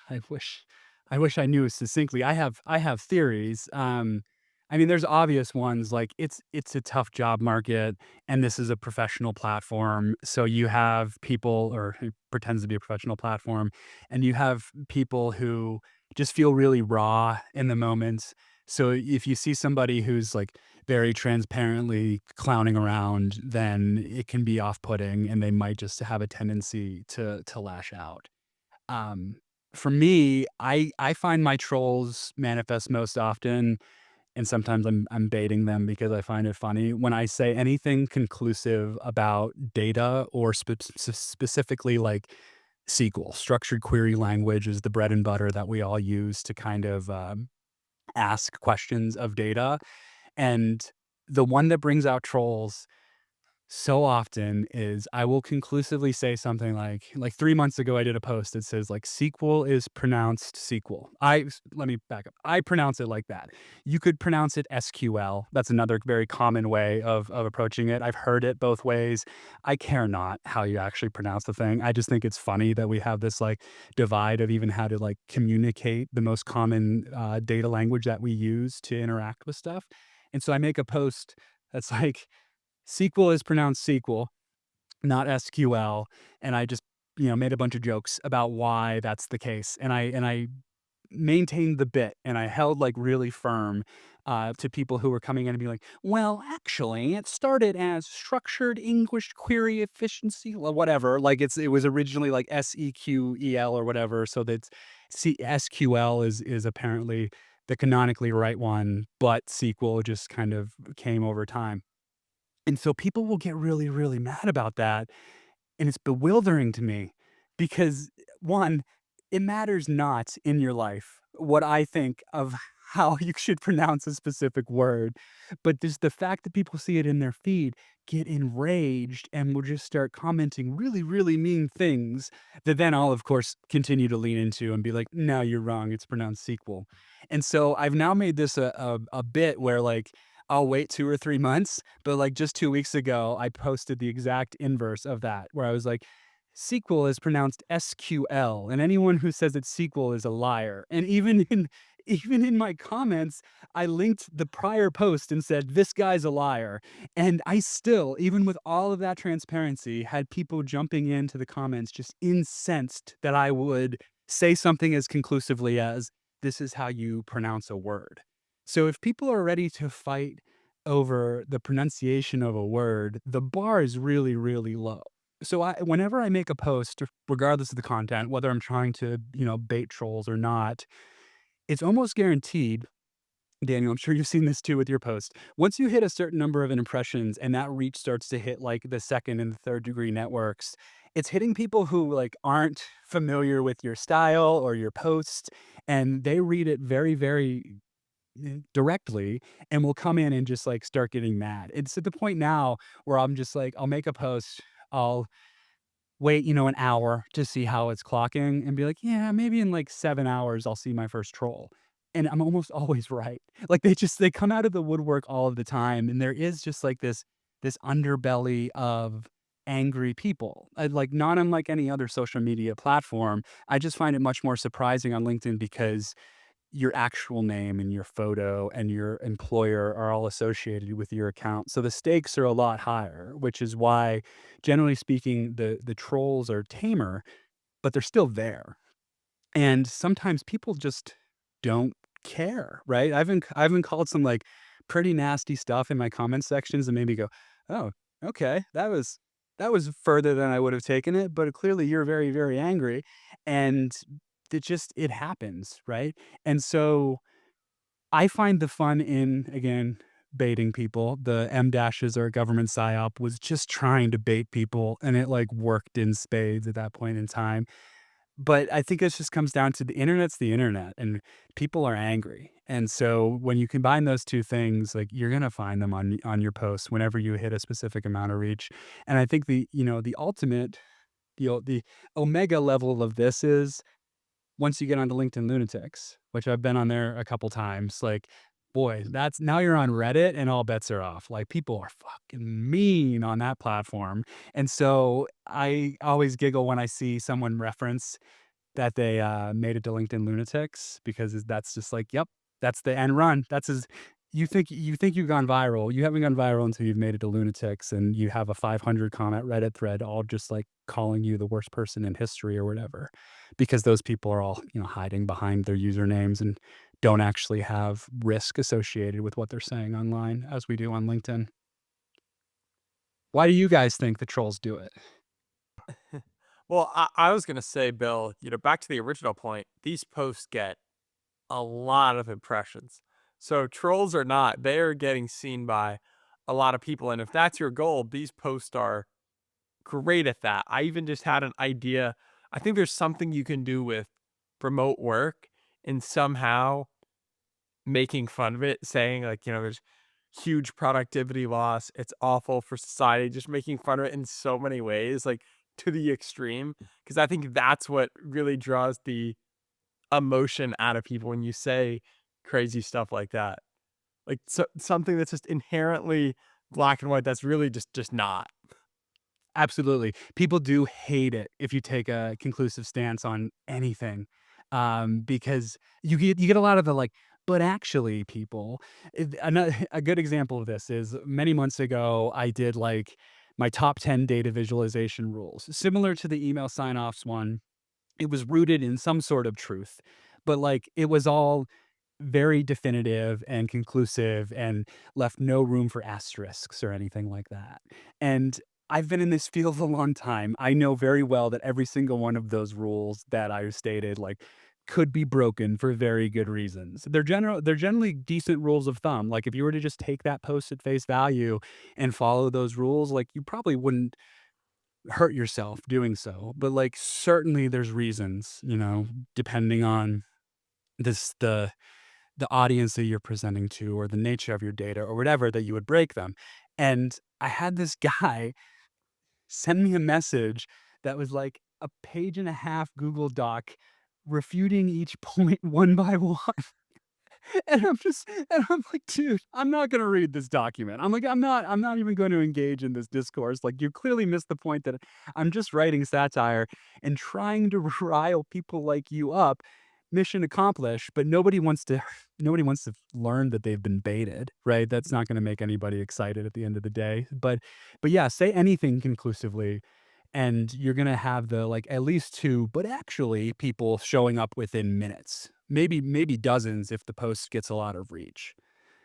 I wish I wish I knew succinctly. I have theories. I mean, there's obvious ones like it's a tough job market, and this is a professional platform. So you have people, or who pretends to be a professional platform, and you have people who just feel really raw in the moment. So if you see somebody who's like very transparently clowning around, then it can be off-putting, and they might just have a tendency to lash out. Um, for me, I find my trolls manifest most often, and sometimes I'm baiting them because I find it funny when I say anything conclusive about data or specifically like SQL, structured query language is the bread and butter that we all use to kind of ask questions of data. And the one that brings out trolls so often is I will conclusively say something like 3 months ago, I did a post that says, like, "Sequel is pronounced sequel." Let me back up. I pronounce it like that. You could pronounce it SQL. That's another very common way of approaching it. I've heard it both ways. I care not how you actually pronounce the thing. I just think it's funny that we have this, like, divide of even how to, like, communicate the most common, data language that we use to interact with stuff. And so I make a post that's like SQL is pronounced sequel, not SQL, and I just, made a bunch of jokes about why that's the case, and I maintained the bit, and I held, like, really firm, to people who were coming in and being like, "Well, actually, it started as structured English query efficiency," or whatever, like, it was originally, like, SEQEL or whatever, so that SQL is apparently the canonically right one, but SQL just kind of came over time. And so people will get really, really mad about that, and it's bewildering to me because, 1, it matters not in your life what I think of how you should pronounce a specific word, but just the fact that people see it in their feed, get enraged, and will just start commenting really, really mean things that then I'll, of course, continue to lean into and be like, "No, you're wrong, it's pronounced sequel." And so I've now made this a bit where, like, I'll wait 2 or 3 months, but, like, just 2 weeks ago, I posted the exact inverse of that, where I was like, "Sequel is pronounced SQL, and anyone who says it's sequel is a liar." And even in my comments, I linked the prior post and said, "This guy's a liar." And I still, even with all of that transparency, had people jumping into the comments just incensed that I would say something as conclusively as, "This is how you pronounce a word." So if people are ready to fight over the pronunciation of a word, the bar is really, really low. So whenever I make a post, regardless of the content, whether I'm trying to, bait trolls or not, it's almost guaranteed, Daniel, I'm sure you've seen this too with your post. Once you hit a certain number of impressions and that reach starts to hit like the second and the third degree networks, it's hitting people who like aren't familiar with your style or your posts, and they read it very, very directly and will come in and just like start getting mad. It's at the point now where I'm just like, I'll make a post, I'll wait, an hour to see how it's clocking and be like, yeah, maybe in like 7 hours, I'll see my first troll. And I'm almost always right. Like they come out of the woodwork all of the time. And there is just like this underbelly of angry people. Like not unlike any other social media platform. I just find it much more surprising on LinkedIn because your actual name and your photo and your employer are all associated with your account. So the stakes are a lot higher, which is why, generally speaking, the trolls are tamer, but they're still there. And sometimes people just don't care, right? I've been called some like pretty nasty stuff in my comment sections and made me go, "Oh, okay, that was further than I would have taken it, but clearly you're very, very angry." And it happens, right? And so I find the fun in, again, baiting people. The M dashes or government psyop was just trying to bait people, and it like worked in spades at that point in time. But I think it just comes down to the internet, and people are angry. And so when you combine those two things, like you're gonna find them on your posts whenever you hit a specific amount of reach. And I think the ultimate, the omega level of this is once you get onto LinkedIn Lunatics, which I've been on there a couple times, like, boy, that's now you're on Reddit and all bets are off. Like people are fucking mean on that platform. And so I always giggle when I see someone reference that they, made it to LinkedIn Lunatics because that's just like, yep, that's the end run. That's as you think you've gone viral. You haven't gone viral until you've made it to Lunatics and you have a 500 comment Reddit thread all just like calling you the worst person in history or whatever, because those people are all, hiding behind their usernames and don't actually have risk associated with what they're saying online as we do on LinkedIn. Why do you guys think the trolls do it? Well, I was gonna say, Bill, back to the original point, these posts get a lot of impressions. So trolls or not, they are getting seen by a lot of people. And if that's your goal, these posts are great at that. I even just had an idea. I think there's something you can do with remote work and somehow making fun of it, saying like, there's huge productivity loss. It's awful for society, just making fun of it in so many ways, like to the extreme. Cause I think that's what really draws the emotion out of people when you say crazy stuff like that. Like something that's just inherently black and white that's really just not. Absolutely. People do hate it if you take a conclusive stance on anything, because you get a lot of the like, but actually, people. A good example of this is many months ago, I did like my top 10 data visualization rules, similar to the email sign offs one. It was rooted in some sort of truth, but like it was all very definitive and conclusive and left no room for asterisks or anything like that. And I've been in this field a long time. I know very well that every single one of those rules that I stated like could be broken for very good reasons. They're generally decent rules of thumb. Like if you were to just take that post at face value and follow those rules, like you probably wouldn't hurt yourself doing so. But like certainly there's reasons, depending on this the audience that you're presenting to or the nature of your data or whatever that you would break them. And I had this guy send me a message that was like a page and a half Google Doc refuting each point one by one. And I'm like, dude, I'm not gonna read this document. I'm like, I'm not even going to engage in this discourse. Like, you clearly missed the point that I'm just writing satire and trying to rile people like you up. Mission accomplished, but nobody wants to learn that they've been baited, right? That's not gonna make anybody excited at the end of the day. But yeah, say anything conclusively and you're gonna have the like at least two, but actually people showing up within minutes, maybe dozens if the post gets a lot of reach.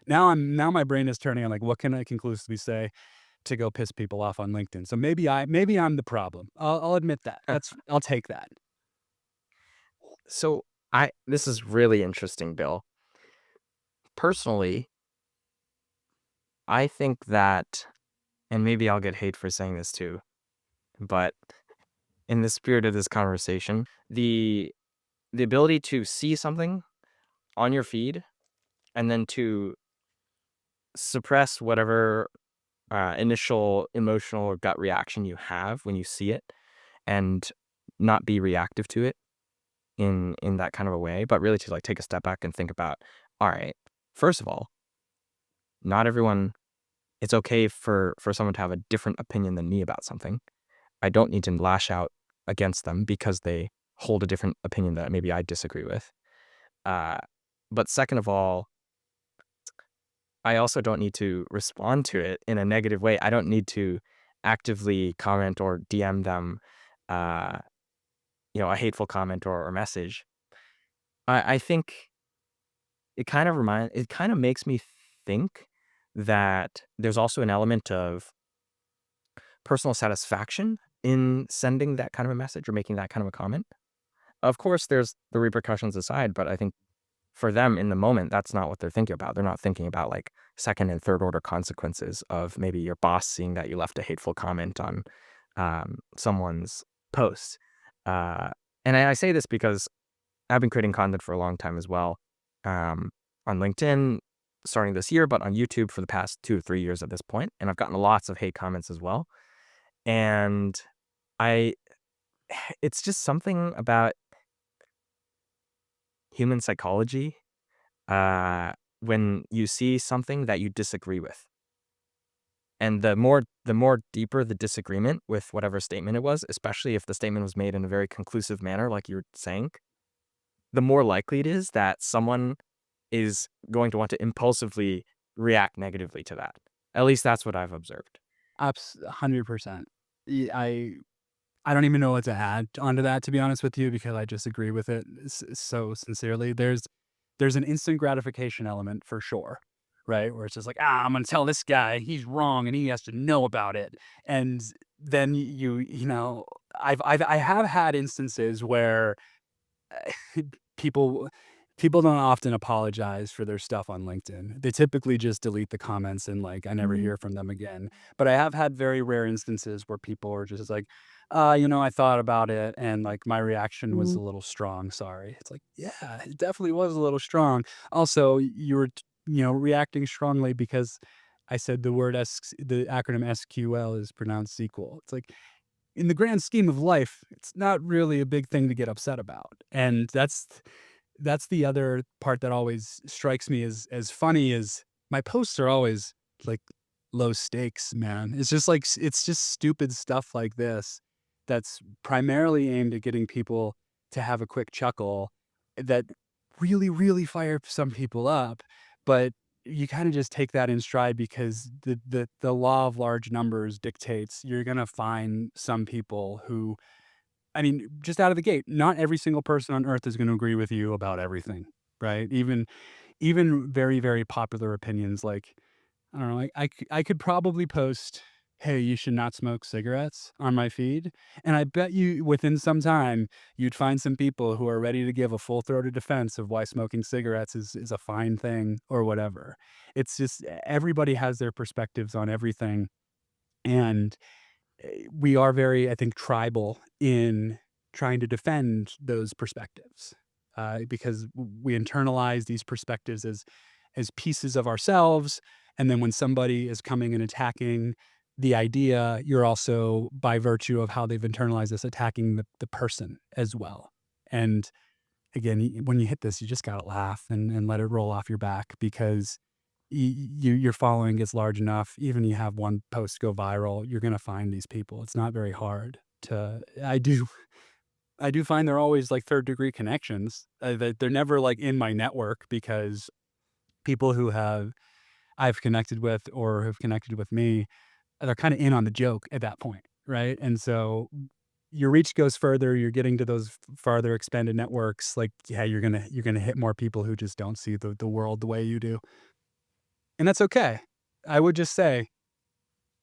Now my brain is turning on like what can I conclusively say to go piss people off on LinkedIn. So maybe I'm the problem. I'll admit that. I'll take that. So this is really interesting, Bill. Personally, I think that, and maybe I'll get hate for saying this too, but in the spirit of this conversation, the ability to see something on your feed and then to suppress whatever initial emotional or gut reaction you have when you see it and not be reactive to it in that kind of a way, but really to like take a step back and think about, all right, first of all, not everyone, it's okay for someone to have a different opinion than me about something. I don't need to lash out against them because they hold a different opinion that maybe I disagree with. Uh, But second of all, I also don't need to respond to it in a negative way. I don't need to actively comment or DM them, uh, a hateful comment or message. I think it kind of makes me think that there's also an element of personal satisfaction in sending that kind of a message or making that kind of a comment. Of course, there's the repercussions aside, but I think for them in the moment, that's not what they're thinking about. They're not thinking about like second and third order consequences of maybe your boss seeing that you left a hateful comment on someone's post. Uh, and I say this because I've been creating content for a long time as well, um, on LinkedIn starting this year, but on YouTube for the past 2 or 3 years at this point. And I've gotten lots of hate comments as well. And I, it's just something about human psychology, uh, when you see something that you disagree with. And the more deeper the disagreement with whatever statement it was, especially if the statement was made in a very conclusive manner, like you're saying, the more likely it is that someone is going to want to impulsively react negatively to that. At least that's what I've observed. 100%. I don't even know what to add onto that, to be honest with you, because I just agree with it so sincerely. There's an instant gratification element for sure, right? Where it's just like, I'm gonna tell this guy he's wrong and he has to know about it. And then I have had instances where people people don't often apologize for their stuff on LinkedIn. They typically just delete the comments and like I never hear from them again. But I have had very rare instances where people are just like, I thought about it and like my reaction was a little strong. Sorry. It's like, yeah, it definitely was a little strong. Also, you were, reacting strongly because I said the acronym SQL is pronounced sequel. It's like in the grand scheme of life, it's not really a big thing to get upset about. And that's the other part that always strikes me as funny is my posts are always like low stakes, man. It's just like it's just stupid stuff like this that's primarily aimed at getting people to have a quick chuckle that really, really fire some people up. But you kind of just take that in stride because the law of large numbers dictates you're gonna find some people who I mean, just out of the gate, not every single person on earth is gonna agree with you about everything, right? Even very, very popular opinions like, I don't know, I could probably post, "Hey, you should not smoke cigarettes," on my feed, and I bet you within some time, you'd find some people who are ready to give a full-throated defense of why smoking cigarettes is a fine thing or whatever. It's just everybody has their perspectives on everything, and we are very, I think, tribal in trying to defend those perspectives because we internalize these perspectives as pieces of ourselves. And then when somebody is coming and attacking the idea, you're also, by virtue of how they've internalized this, attacking the person as well. And again, when you hit this, you just got to laugh and let it roll off your back because your following gets large enough, even you have one post go viral, you're gonna find these people. It's not very hard to I do find they're always like third degree connections. That they're never like in my network because people who I've connected with or have connected with me, they're kind of in on the joke at that point, right? And so your reach goes further. You're getting to those farther expanded networks. Like, yeah, you're gonna hit more people who just don't see the world the way you do. And that's okay. I would just say,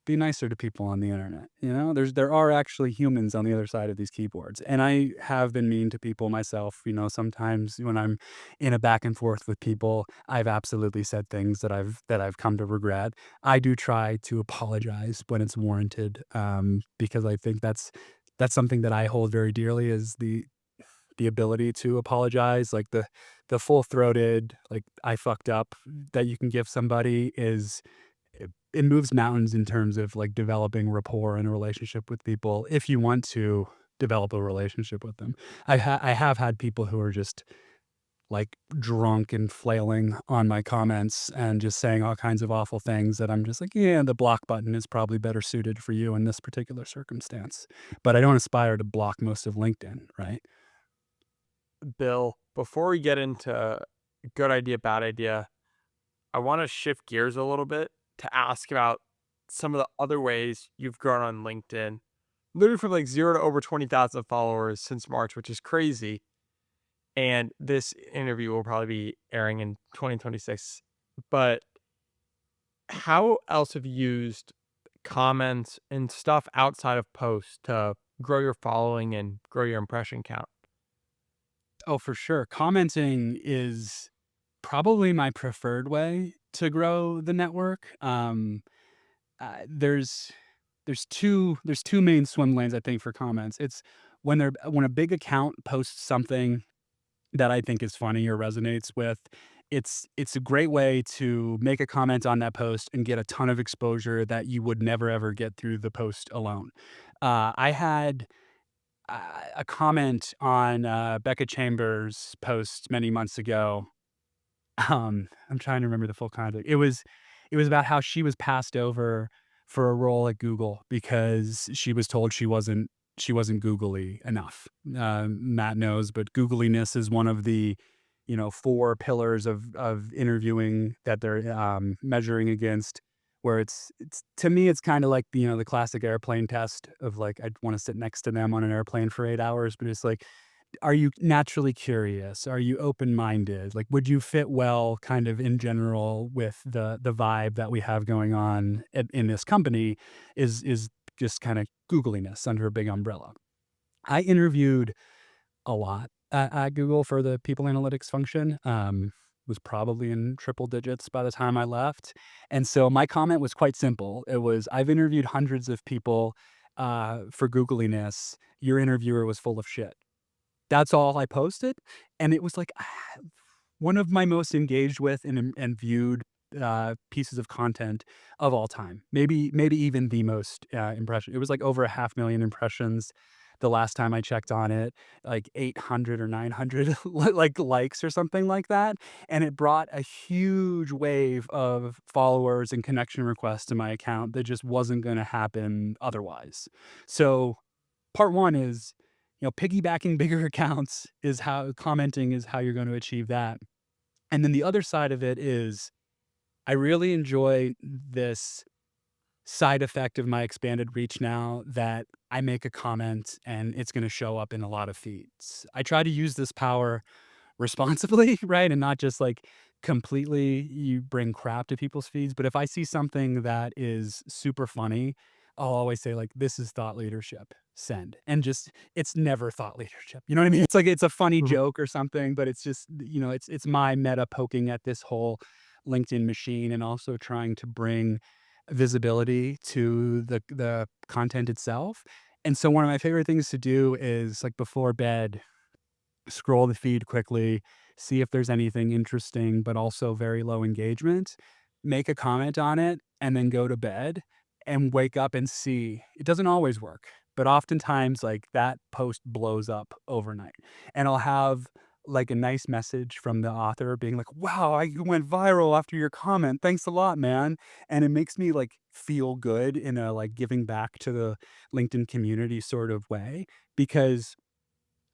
be nicer to people on the internet. There are actually humans on the other side of these keyboards. And I have been mean to people myself. Sometimes when I'm in a back and forth with people, I've absolutely said things that I've come to regret. I do try to apologize when it's warranted, because I think that's something that I hold very dearly is the ability to apologize, like the full-throated, like, "I fucked up," that you can give somebody it moves mountains in terms of, like, developing rapport and a relationship with people if you want to develop a relationship with them. I have had people who are just, like, drunk and flailing on my comments and just saying all kinds of awful things that I'm just like, "Yeah, the block button is probably better suited for you in this particular circumstance." But I don't aspire to block most of LinkedIn, right? Bill, before we get into good idea, bad idea. I want to shift gears a little bit to ask about some of the other ways you've grown on LinkedIn. Literally from like 0 to over 20,000 followers since March, which is crazy. And this interview will probably be airing in 2026. But how else have you used comments and stuff outside of posts to grow your following and grow your impression count? Oh, for sure. Commenting is probably my preferred way to grow the network. Uh, there's there's two main swim lanes, I think, for comments. It's when a big account posts something that I think is funny or resonates with, it's a great way to make a comment on that post and get a ton of exposure that you would never ever get through the post alone. I had a comment on Becca Chambers' post many months ago. I'm trying to remember the full context. It was about how she was passed over for a role at Google because she was told she wasn't googly enough. Matt knows, but googliness is one of the, 4 pillars of interviewing that they're, measuring against, where it's to me, it's kinda like, the classic airplane test of, like, I'd wanna sit next to them on an airplane for 8 hours, but it's like, are you naturally curious? Are you open-minded? Like, would you fit well kind of in general with the vibe that we have going on in this company is just kinda googliness under a big umbrella. I interviewed a lot at Google for the people analytics function, was probably in triple digits by the time I left, and so my comment was quite simple. It was, "I've interviewed hundreds of people, for googliness. Your interviewer was full of shit." That's all I posted, and it was like, one of my most engaged with and viewed, pieces of content of all time. Maybe even the most, impression it was, like, over 500,000 impressions the last time I checked on it, like 800 or 900 like, likes or something like that, and it brought a huge wave of followers and connection requests to my account that just wasn't gonna happen otherwise. So part one is, piggybacking bigger accounts is how commenting is how you're going to achieve that. And then the other side of it is I really enjoy this side effect of my expanded reach now that I make a comment and it's going to show up in a lot of feeds. I try to use this power responsibly, right? And not just like completely you bring crap to people's feeds. But if I see something that is super funny, I'll always say, like, this is thought leadership, send. And just it's never thought leadership. You know what I mean? It's like it's a funny Mhm. joke or something, but it's just, it's my meta poking at this whole LinkedIn machine and also trying to bring visibility to the content itself. And so one of my favorite things to do is like before bed, scroll the feed quickly, see if there's anything interesting, but also very low engagement, make a comment on it, and then go to bed and wake up and see. It doesn't always work, but oftentimes, like that post blows up overnight. And I'll have like a nice message from the author being like, wow, I went viral after your comment. Thanks a lot, man. And it makes me like feel good in a like giving back to the LinkedIn community sort of way because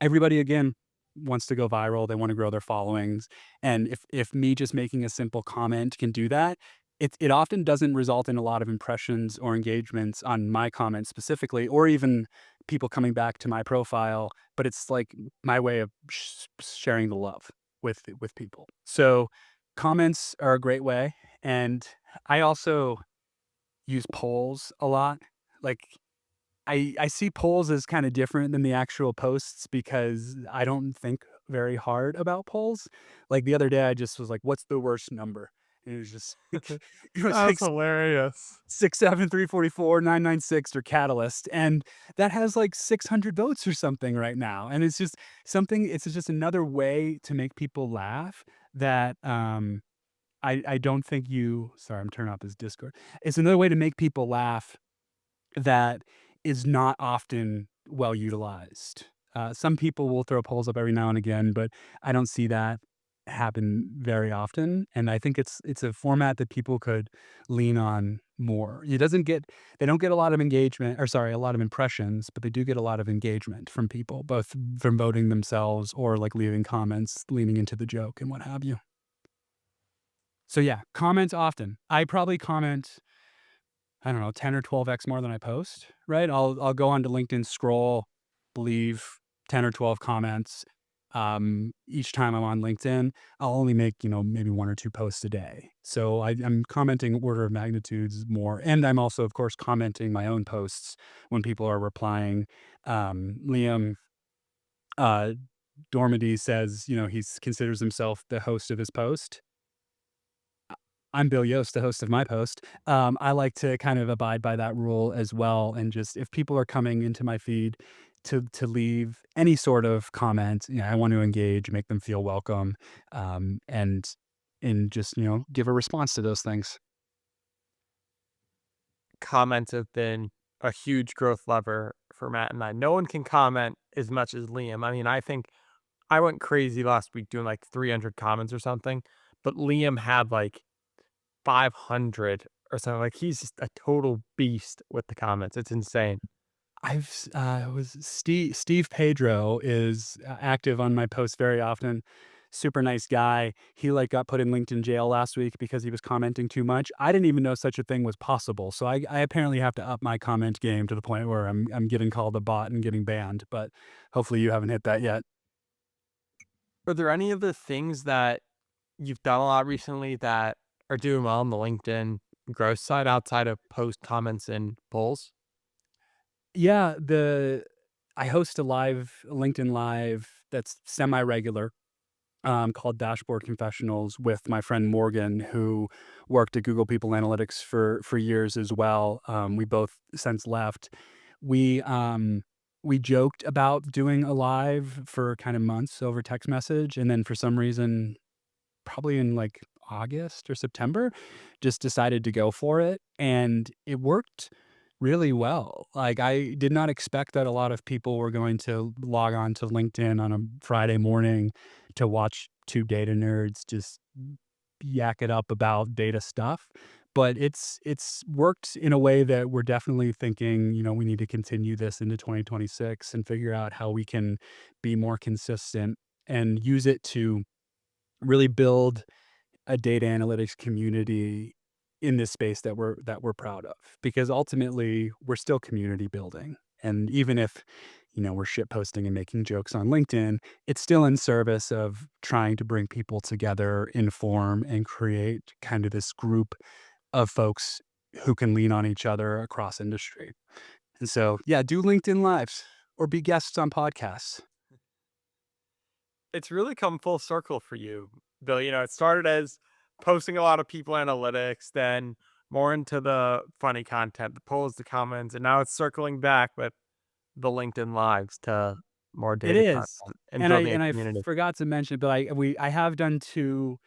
everybody again wants to go viral, they wanna grow their followings, and if me just making a simple comment can do that, it often doesn't result in a lot of impressions or engagements on my comment specifically, or even people coming back to my profile, but it's like my way of sharing the love with people. So, comments are a great way, and I also use polls a lot. Like, I see polls as kinda different than the actual posts because I don't think very hard about polls. Like, the other day, I just was like, "What's the worst number?" And it was just it was like That's hilarious. 67344 996 or Catalyst, and that has, like, 600 votes or something right now, and it's just it's just another way to make people laugh that, I don't think you sorry, I'm turning off this Discord. It's another way to make people laugh that is not often well utilized. Some people will throw polls up every now and again, but I don't see that happen very often. And I think it's a format that people could lean on more. They don't get a lot of engagement or sorry, a lot of impressions, but they do get a lot of engagement from people, both from voting themselves or like leaving comments, leaning into the joke and what have you. So yeah, comment often. I probably comment, I don't know, 10 or 12x more than I post, right? I'll go onto LinkedIn, scroll, leave 10 or 12 comments. Each time I'm on LinkedIn, I'll only make, maybe one or two posts a day. So I'm commenting order of magnitudes more. And I'm also, of course, commenting my own posts when people are replying. Liam uh, Dormady says, he considers himself the host of his post. I'm Bill Yost, the host of my post. I like to kind of abide by that rule as well, and just if people are coming into my feed to leave any sort of comment, I want to engage, make them feel welcome, and just give a response to those things. Comments have been a huge growth lever for Matt and I. No one can comment as much as Liam. I mean, I think I went crazy last week doing like 300 comments or something, but Liam had like 500 or something. Like he's just a total beast with the comments. It's insane. Was Steve Pedro is active on my posts very often. Super nice guy. He got put in LinkedIn jail last week because he was commenting too much. I didn't even know such a thing was possible. So I apparently have to up my comment game to the point where I'm getting called a bot and getting banned. But hopefully you haven't hit that yet. Are there any of the things that you've done a lot recently that are doing well on the LinkedIn growth side outside of post comments and polls? Yeah, I host a LinkedIn live that's semi regular, called Dashboard Confessionals with my friend Morgan, who worked at Google People Analytics for years as well. We both since left. We we joked about doing a live for kind of months over text message, and then for some reason, probably in August or September, just decided to go for it, and it worked really well. I did not expect that a lot of people were going to log on to LinkedIn on a Friday morning to watch two data nerds just yak it up about data stuff. But it's worked in a way that we're definitely thinking, we need to continue this into 2026 and figure out how we can be more consistent and use it to really build a data analytics community in this space that we're proud of, because ultimately we're still community building. And even if we're shit posting and making jokes on LinkedIn, it's still in service of trying to bring people together, inform, and create kind of this group of folks who can lean on each other across industry. And so yeah, do LinkedIn lives or be guests on podcasts. It's really come full circle for you, Bill. It started as posting a lot of people analytics, then more into the funny content, the polls, the comments, and now it's circling back with the LinkedIn lives to more It data is. content and And I building a and I community. forgot to mention, but I have done two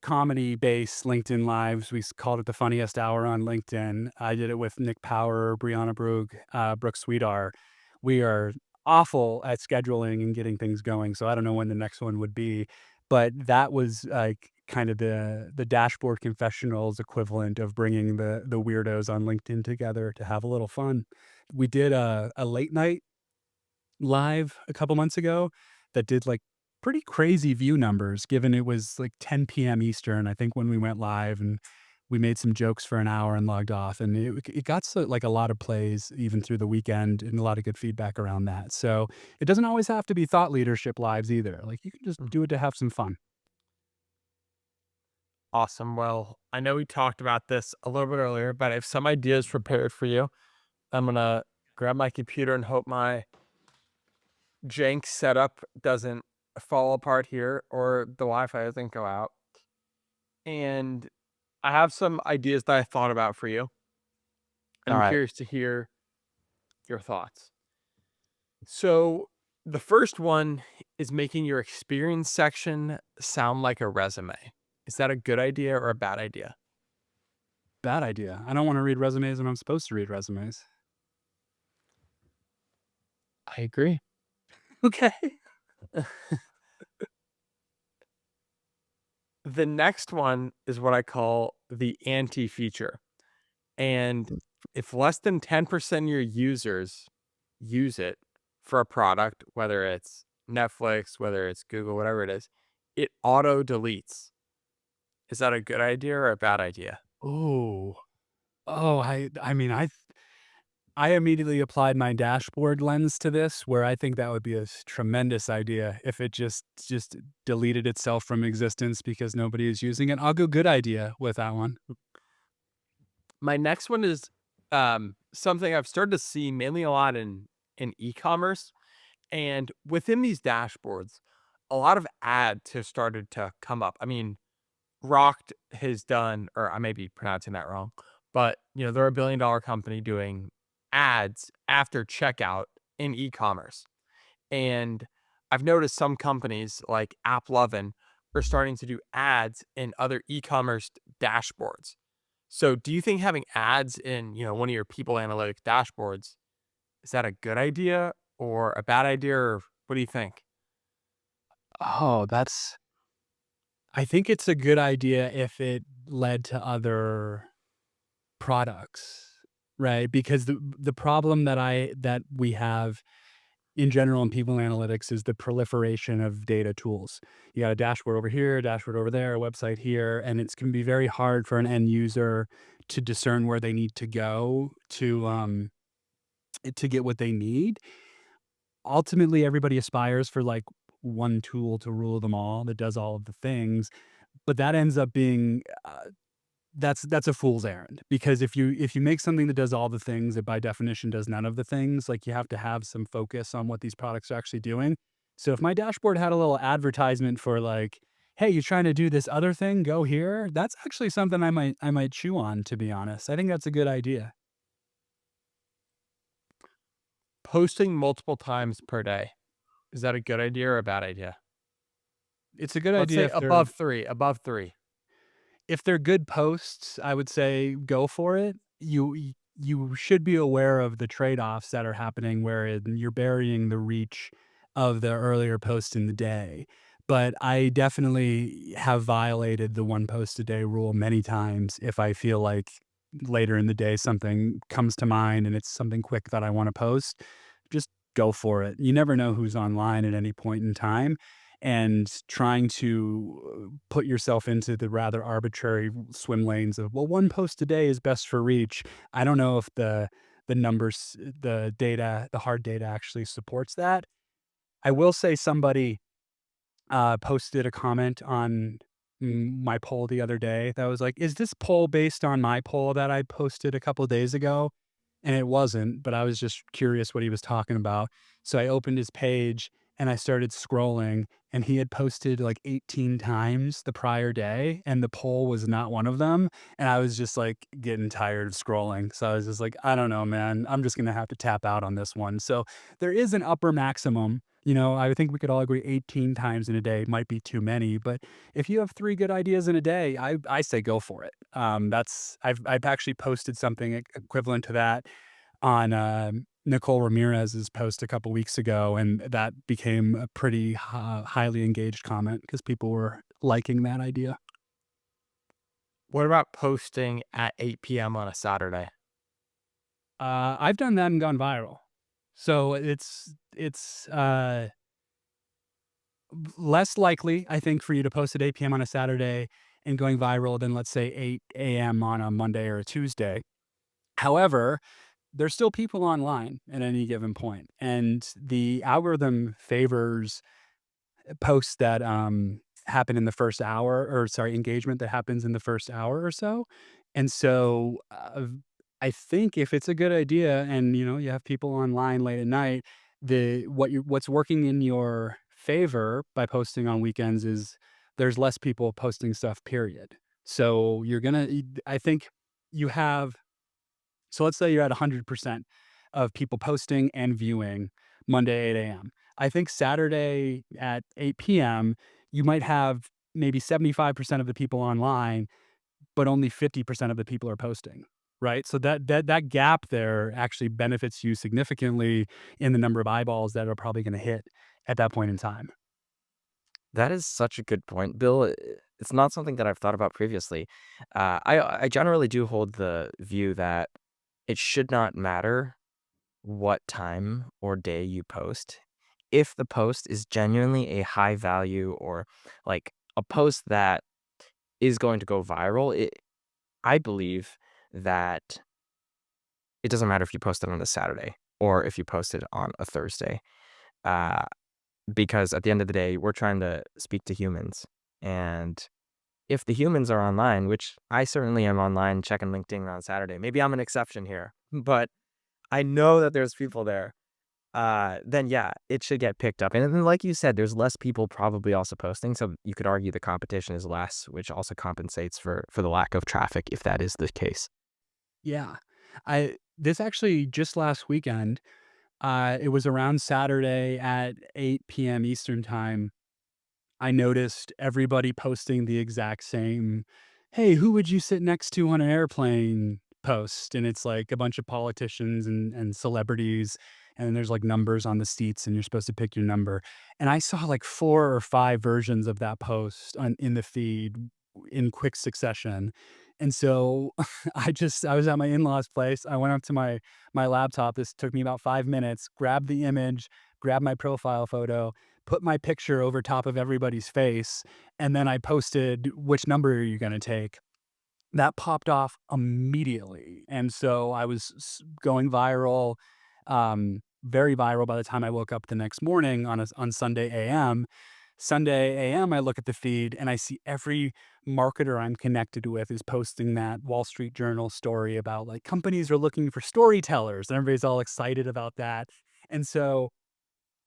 comedy-based LinkedIn lives. Called it the funniest hour on LinkedIn. I did it with Nick Power, Brianna Brugge, Brooke Sweetar. We are awful at scheduling and getting things going, so I don't know when the next one would be. But that was kind of the dashboard confessionals equivalent of bringing the weirdos on LinkedIn together to have a little fun. We did a late night live a couple months ago that did pretty crazy view numbers, given it was 10 p.m. Eastern, I think, when we went live, and we made some jokes for an hour and logged off, and it got a lot of plays even through the weekend, and a lot of good feedback around that. So it doesn't always have to be thought leadership lives either. You can just Mm. do it to have some fun. Awesome. Well, I know we talked about this a little bit earlier, but I have some ideas prepared for you. I'm going to grab my computer and hope my jank setup doesn't fall apart here or the Wi-Fi doesn't go out. And I have some ideas that I thought about for you, and All I'm right. curious to hear your thoughts. So, the first one is making your experience section sound like a resume. Is that a good idea or a bad idea? Bad idea. I don't want to read resumes when I'm supposed to read resumes. I agree. Okay. The next one is what I call the anti feature. And if less than 10% of your users use it for a product, whether it's Netflix, whether it's Google, whatever it is, it auto deletes. Is that a good idea or a bad idea? Oh. Oh, I mean, I immediately applied my dashboard lens to this, where I think that would be a tremendous idea if it just deleted itself from existence because nobody is using it. I'll go good idea with that one. My next one is something I've started to see mainly a lot in e-commerce, and within these dashboards, a lot of ads have started to come up. I mean, Rocked has done, or I may be pronouncing that wrong, but they're a billion-dollar company doing ads after checkout in e-commerce. And I've noticed some companies like AppLovin are starting to do ads in other e-commerce dashboards. So do you think having ads in, one of your people analytics dashboards, is that a good idea or a bad idea, or what do you think? Oh, that's I think it's a good idea if it led to other products, right? Because the problem that we have in general in people analytics is the proliferation of data tools. You got a dashboard over here, a dashboard over there, a website here, and it's can be very hard for an end user to discern where they need to go to get what they need. Ultimately, everybody aspires for like one tool to rule them all that does all of the things, but that ends up being that's a fool's errand because if you make something that does all the things that by definition does none of the things, like you have to have some focus on what these products are actually doing. So if my dashboard had a little advertisement for like, hey, you're trying to do this other thing, go here. That's actually something I might chew on, to be honest. I think that's a good idea. Posting multiple times per day, is that a good idea or a bad idea? It's a good Let's idea say above 3, above 3. if they're good posts, I would say go for it. You should be aware of the trade-offs that are happening wherein you're burying the reach of the earlier post in the day. But I definitely have violated the one post a day rule many times if I feel like later in the day something comes to mind and it's something quick that I want to post. Just go for it. You never know who's online at any point in time, and trying to put yourself into the rather arbitrary swim lanes of, well, one post a day is best for reach. I don't know if the numbers, the data, the hard data actually supports that. I will say somebody posted a comment on my poll the other day that was like, "Is this poll based on my poll that I posted a couple days ago?" And it wasn't, but I was just curious what he was talking about. So I opened his page and I started scrolling, and he had posted like 18 times the prior day, and the poll was not one of them. And I was just like getting tired of scrolling. So I was just like, I don't know, man. I'm just going to have to tap out on this one. So there is an upper maximum. I think we could all agree 18 times in a day might be too many, but if you have 3 good ideas in a day, I say go for it. That's I've actually posted something equivalent to that on, Nicole Ramirez's post a couple weeks ago, and that became a pretty highly engaged comment because people were liking that idea. What about posting at 8 p.m. on a Saturday? I've done that and gone viral. So it's less likely, I think, for you to post at 8 PM on a Saturday and going viral than, let's say, 8 AM on a Monday or a Tuesday. However, there's still people online at any given point, and the algorithm favors posts that, happen in the first hour, or sorry, engagement that happens in the first hour or so, and so, I think if it's a good idea and, you have people online late at night, what's working in your favor by posting on weekends is there's less people posting stuff, period. So, I think you have so let's say you're at 100% of people posting and viewing Monday 8 AM. I think Saturday at 8 PM, you might have maybe 75% of the people online, but only 50% of the people are posting, right? So that gap there actually benefits you significantly in the number of eyeballs that are probably gonna hit at that point in time. That is such a good point, Bill. It's not something that I've thought about previously. I generally do hold the view that it should not matter what time or day you post. If the post is genuinely a high value or like a post that is going to go viral. I believe that it doesn't matter if you post it on a Saturday or if you post it on a Thursday, uh, because at the end of the day, we're trying to speak to humans. And if the humans are online, which I certainly am online checking LinkedIn on Saturday, maybe I'm an exception here, but I know that there's people there, then yeah, it should get picked up. And then, like you said, there's less people probably also posting, so you could argue the competition is less, which also compensates for the lack of traffic if that is the case. Yeah. This actually just last weekend, it was around Saturday at 8 p.m. Eastern time. I noticed everybody posting the exact same, "Hey, who would you sit next to on an airplane?" post, and it's like a bunch of politicians and celebrities, and there's like numbers on the seats, and you're supposed to pick your number. And I saw like 4 or 5 versions of that post in the feed in quick succession. And so I was at my in-laws' place. I went up to my laptop. This took me about 5 minutes, grabbed the image, grabbed my profile photo, put my picture over top of everybody's face, and then I posted, "Which number are you gonna take?" That popped off immediately, and so I was going viral, very viral by the time I woke up the next morning on Sunday AM. Sunday AM, I look at the feed and I see every marketer I'm connected with is posting that Wall Street Journal story about like companies are looking for storytellers, and everybody's all excited about that. And so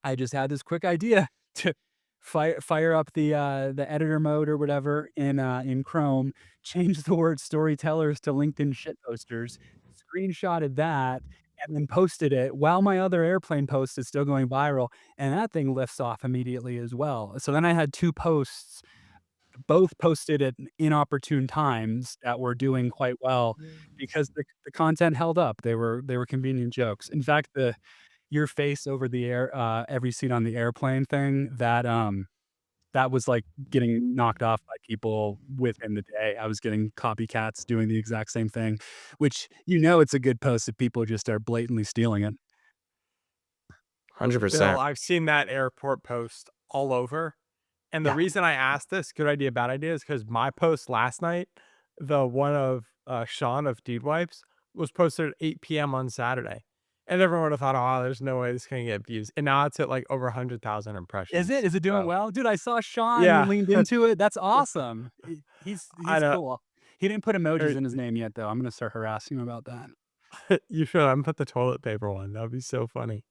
I just had this quick idea to fire up the editor mode or whatever in Chrome, change the word storytellers to LinkedIn shit posters, screenshotted that, and then posted it while my other airplane post is still going viral, and that thing lifts off immediately as well. So then I had 2 posts, both posted at inopportune times that were doing quite well because the content held up. They were convenient jokes. In fact, the your face over the air, every seat on the airplane thing, that was, like, getting knocked off by people within the day. I was getting copycats doing the exact same thing, which it's a good post if people just are blatantly stealing it. Bill, 100%. I've seen that airport post all over. And the Yeah. reason I asked this, good idea, bad idea, is because my post last night, the one of Sean of Dude Wipes, was posted at 8 p.m. on Saturday. And everyone would have thought, oh, there's no way this can get views. And now it's at like over 100,000 Is it? impressions. Is it doing So, well? Dude, I saw Sean, he yeah, leaned into it. That's awesome. I He's know. cool. He didn't put emojis Er, in his name yet, though. I'm gonna start harassing him about that. You should. I'm put the toilet paper one. That would be so funny.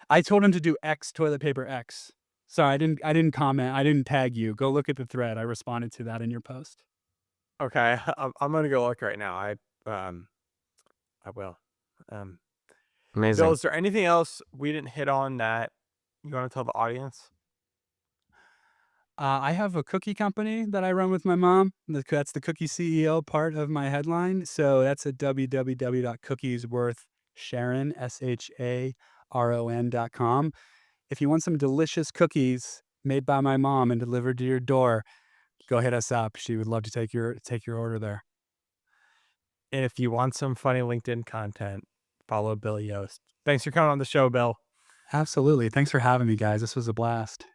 I told him to do X toilet paper X. Sorry, I didn't comment. I didn't tag you. Go look at the thread. I responded to that in your post. Okay, I'm gonna go look right now. Um I will. Um, Bill, Amazing. is there anything else we didn't hit on that you want to tell the audience? I have a cookie company that I run with my mom. That's the cookie CEO part of my headline. So that's at www.cookiesworthsharon, SHARON.com. If you want some delicious cookies made by my mom and delivered to your door, go hit us up. She would love to take your order there. And if you want some funny LinkedIn content, follow Bill Yost. Thanks for coming on the show, Bill. Absolutely. Thanks for having me, guys. This was a blast.